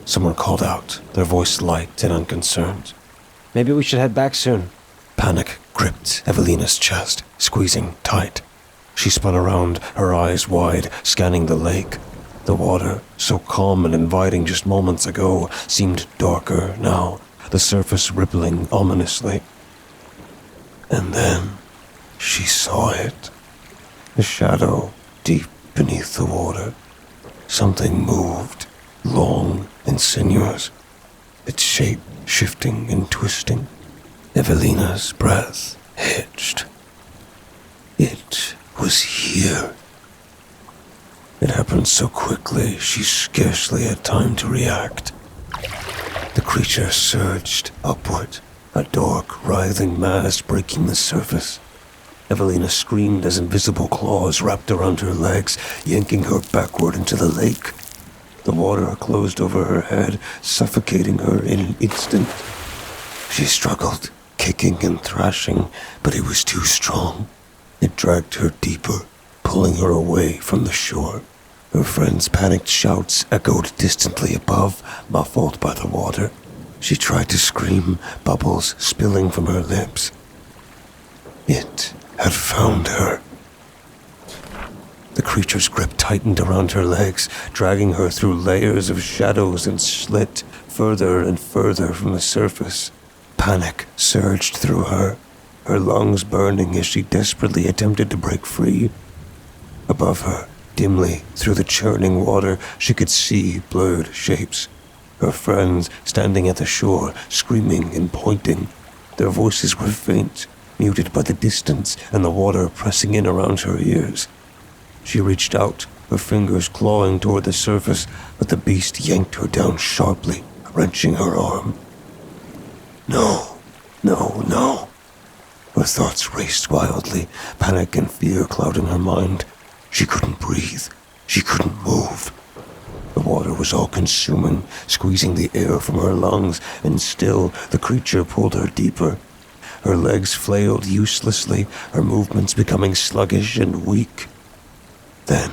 Someone called out, their voice light and unconcerned. Maybe we should head back soon. Panic gripped Evelina's chest, squeezing tight. She spun around, her eyes wide, scanning the lake. The water, so calm and inviting just moments ago, seemed darker now, the surface rippling ominously. And then she saw it. A shadow deep beneath the water. Something moved, long and sinuous, its shape shifting and twisting. Evelina's breath hitched. It was here. It happened so quickly, she scarcely had time to react. The creature surged upward, a dark, writhing mass breaking the surface. Evelina screamed as invisible claws wrapped around her legs, yanking her backward into the lake. The water closed over her head, suffocating her in an instant. She struggled, kicking and thrashing, but it was too strong. It dragged her deeper, pulling her away from the shore. Her friends' panicked shouts echoed distantly above, muffled by the water. She tried to scream, bubbles spilling from her lips. It had found her. The creature's grip tightened around her legs, dragging her through layers of shadows and slit further and further from the surface. Panic surged through her, her lungs burning as she desperately attempted to break free. Above her, dimly through the churning water, she could see blurred shapes. Her friends standing at the shore, screaming and pointing. Their voices were faint, muted by the distance and the water pressing in around her ears. She reached out, her fingers clawing toward the surface, but the beast yanked her down sharply, wrenching her arm. No, no, no. Her thoughts raced wildly, panic and fear clouding her mind. She couldn't breathe. She couldn't move. The water was all-consuming, squeezing the air from her lungs, and still the creature pulled her deeper. Her legs flailed uselessly, her movements becoming sluggish and weak. Then,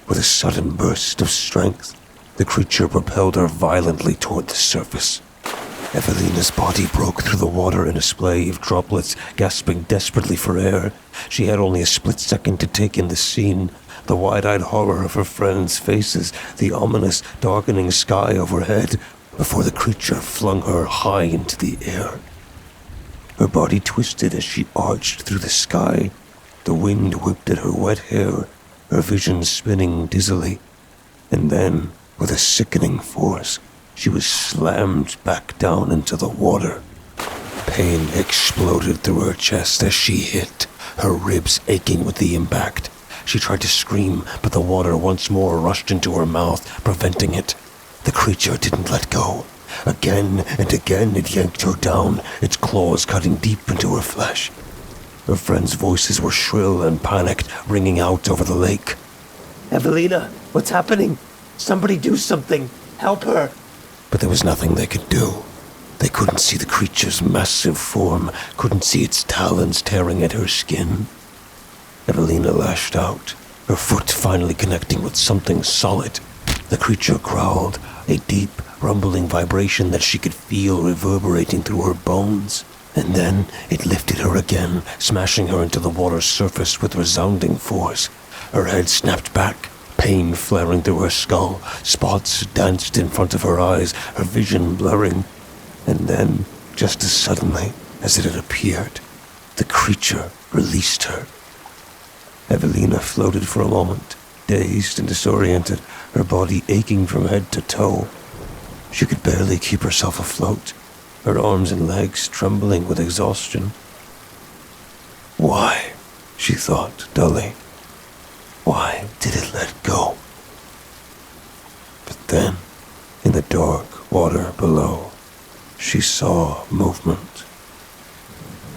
with a sudden burst of strength, the creature propelled her violently toward the surface. Evelina's body broke through the water in a splay of droplets, gasping desperately for air. She had only a split second to take in the scene, the wide-eyed horror of her friends' faces, the ominous, darkening sky overhead, before the creature flung her high into the air. Her body twisted as she arched through the sky. The wind whipped at her wet hair, her vision spinning dizzily. And then, with a sickening force, she was slammed back down into the water. Pain exploded through her chest as she hit, her ribs aching with the impact. She tried to scream, but the water once more rushed into her mouth, preventing it. The creature didn't let go. Again and again it yanked her down, its claws cutting deep into her flesh. Her friends' voices were shrill and panicked, ringing out over the lake. Evelina, what's happening? Somebody do something. Help her. But there was nothing they could do. They couldn't see the creature's massive form, couldn't see its talons tearing at her skin. Evelina lashed out, her foot finally connecting with something solid. The creature growled, a deep, rumbling vibration that she could feel reverberating through her bones. And then it lifted her again, smashing her into the water's surface with resounding force. Her head snapped back, pain flaring through her skull. Spots danced in front of her eyes, her vision blurring. And then, just as suddenly as it had appeared, the creature released her. Evelina floated for a moment, dazed and disoriented, her body aching from head to toe. She could barely keep herself afloat, her arms and legs trembling with exhaustion. Why, she thought dully, why did it let go? But then, in the dark water below, she saw movement.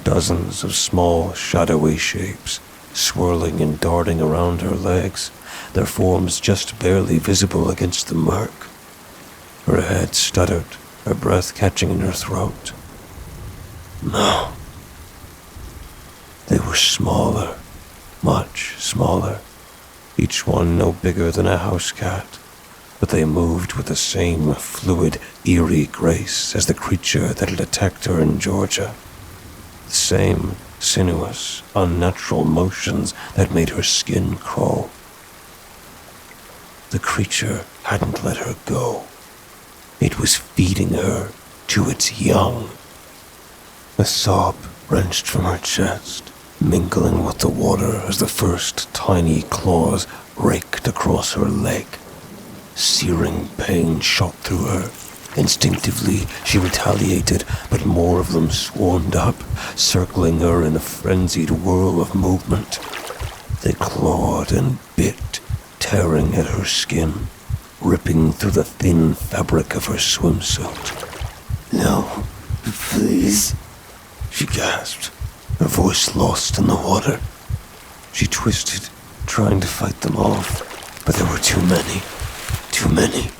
Dozens of small, shadowy shapes, swirling and darting around her legs, their forms just barely visible against the murk. Her head stuttered, her breath catching in her throat. No. They were smaller, much smaller, each one no bigger than a house cat, but they moved with the same fluid, eerie grace as the creature that had attacked her in Georgia. The same sinuous, unnatural motions that made her skin crawl. The creature hadn't let her go. It was feeding her to its young. A sob wrenched from her chest, mingling with the water as the first tiny claws raked across her leg. Searing pain shot through her. Instinctively, she retaliated, but more of them swarmed up, circling her in a frenzied whirl of movement. They clawed and bit, tearing at her skin, ripping through the thin fabric of her swimsuit. "No, please," she gasped, her voice lost in the water. She twisted, trying to fight them off, but there were too many. Too many.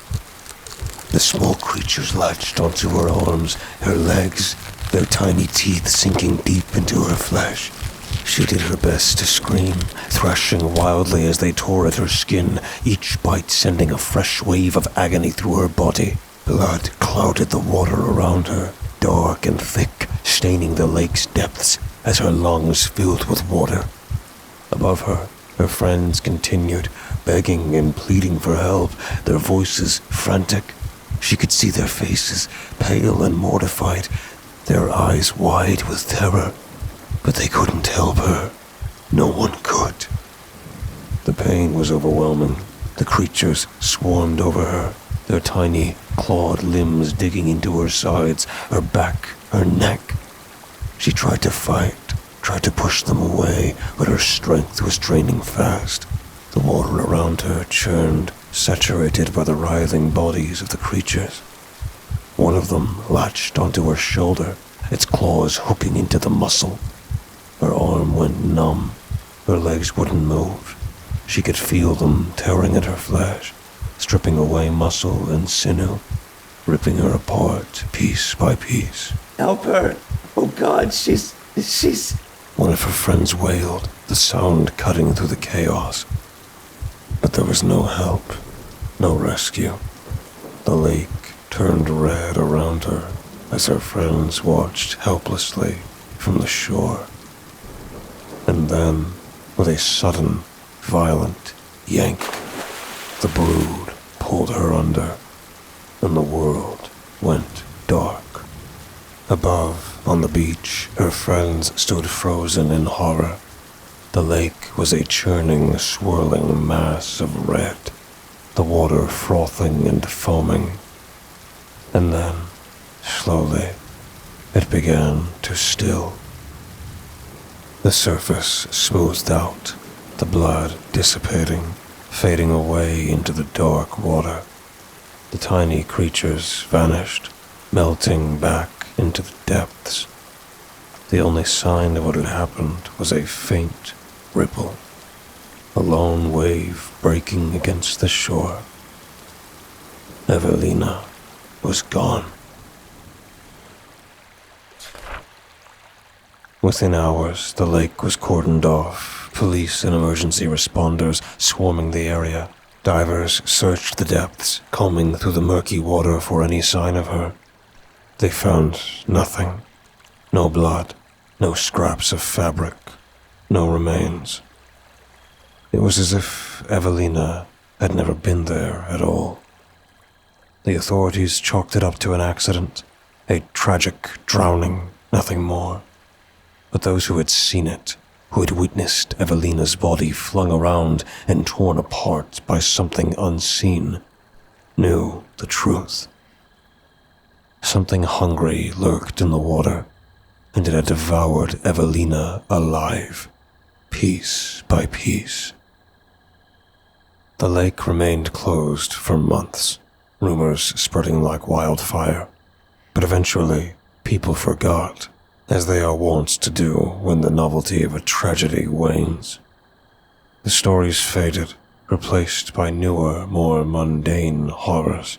The small creatures latched onto her arms, her legs, their tiny teeth sinking deep into her flesh. She did her best to scream, thrashing wildly as they tore at her skin, each bite sending a fresh wave of agony through her body. Blood clouded the water around her, dark and thick, staining the lake's depths as her lungs filled with water. Above her, her friends continued, begging and pleading for help, their voices frantic. She could see their faces, pale and mortified, their eyes wide with terror. But they couldn't help her. No one could. The pain was overwhelming. The creatures swarmed over her, their tiny, clawed limbs digging into her sides, her back, her neck. She tried to fight, tried to push them away, but her strength was draining fast. The water around her churned, saturated by the writhing bodies of the creatures. One of them latched onto her shoulder, its claws hooking into the muscle. Her arm went numb. Her legs wouldn't move. She could feel them tearing at her flesh, stripping away muscle and sinew, ripping her apart piece by piece. "Help her! Oh God, she's... One of her friends wailed, the sound cutting through the chaos. But there was no help, no rescue. The lake turned red around her as her friends watched helplessly from the shore. And then, with a sudden, violent yank, the brood pulled her under, and the world went dark. Above, on the beach, her friends stood frozen in horror. The lake was a churning, swirling mass of red, the water frothing and foaming. And then, slowly, it began to still. The surface smoothed out, the blood dissipating, fading away into the dark water. The tiny creatures vanished, melting back into the depths. The only sign of what had happened was a faint ripple, a lone wave breaking against the shore. Evelina was gone. Within hours, the lake was cordoned off, police and emergency responders swarming the area. Divers searched the depths, combing through the murky water for any sign of her. They found nothing. No blood, no scraps of fabric, no remains. It was as if Evelina had never been there at all. The authorities chalked it up to an accident, a tragic drowning, nothing more. But those who had seen it, who had witnessed Evelina's body flung around and torn apart by something unseen, knew the truth. Something hungry lurked in the water, and it had devoured Evelina alive, piece by piece. The lake remained closed for months, rumors spreading like wildfire. But eventually, people forgot, as they are wont to do when the novelty of a tragedy wanes. The stories faded, replaced by newer, more mundane horrors.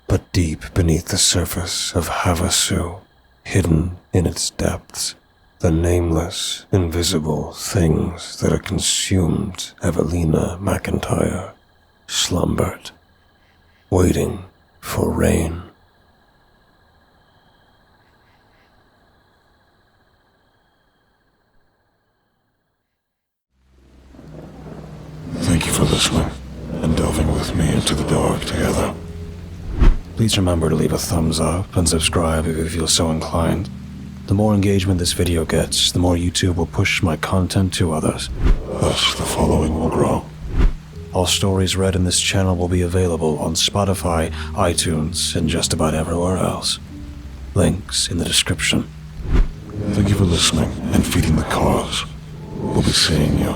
But deep beneath the surface of Havasu, hidden in its depths, The nameless, invisible things that had consumed Evelina McIntyre slumbered, waiting for rain. Thank you for listening and delving with me into the dark together. Please remember to leave a thumbs up and subscribe if you feel so inclined. The more engagement this video gets, the more YouTube will push my content to others. Thus, the following will grow. All stories read in this channel will be available on Spotify, iTunes, and just about everywhere else. Links in the description. Thank you for listening and feeding the cause. We'll be seeing you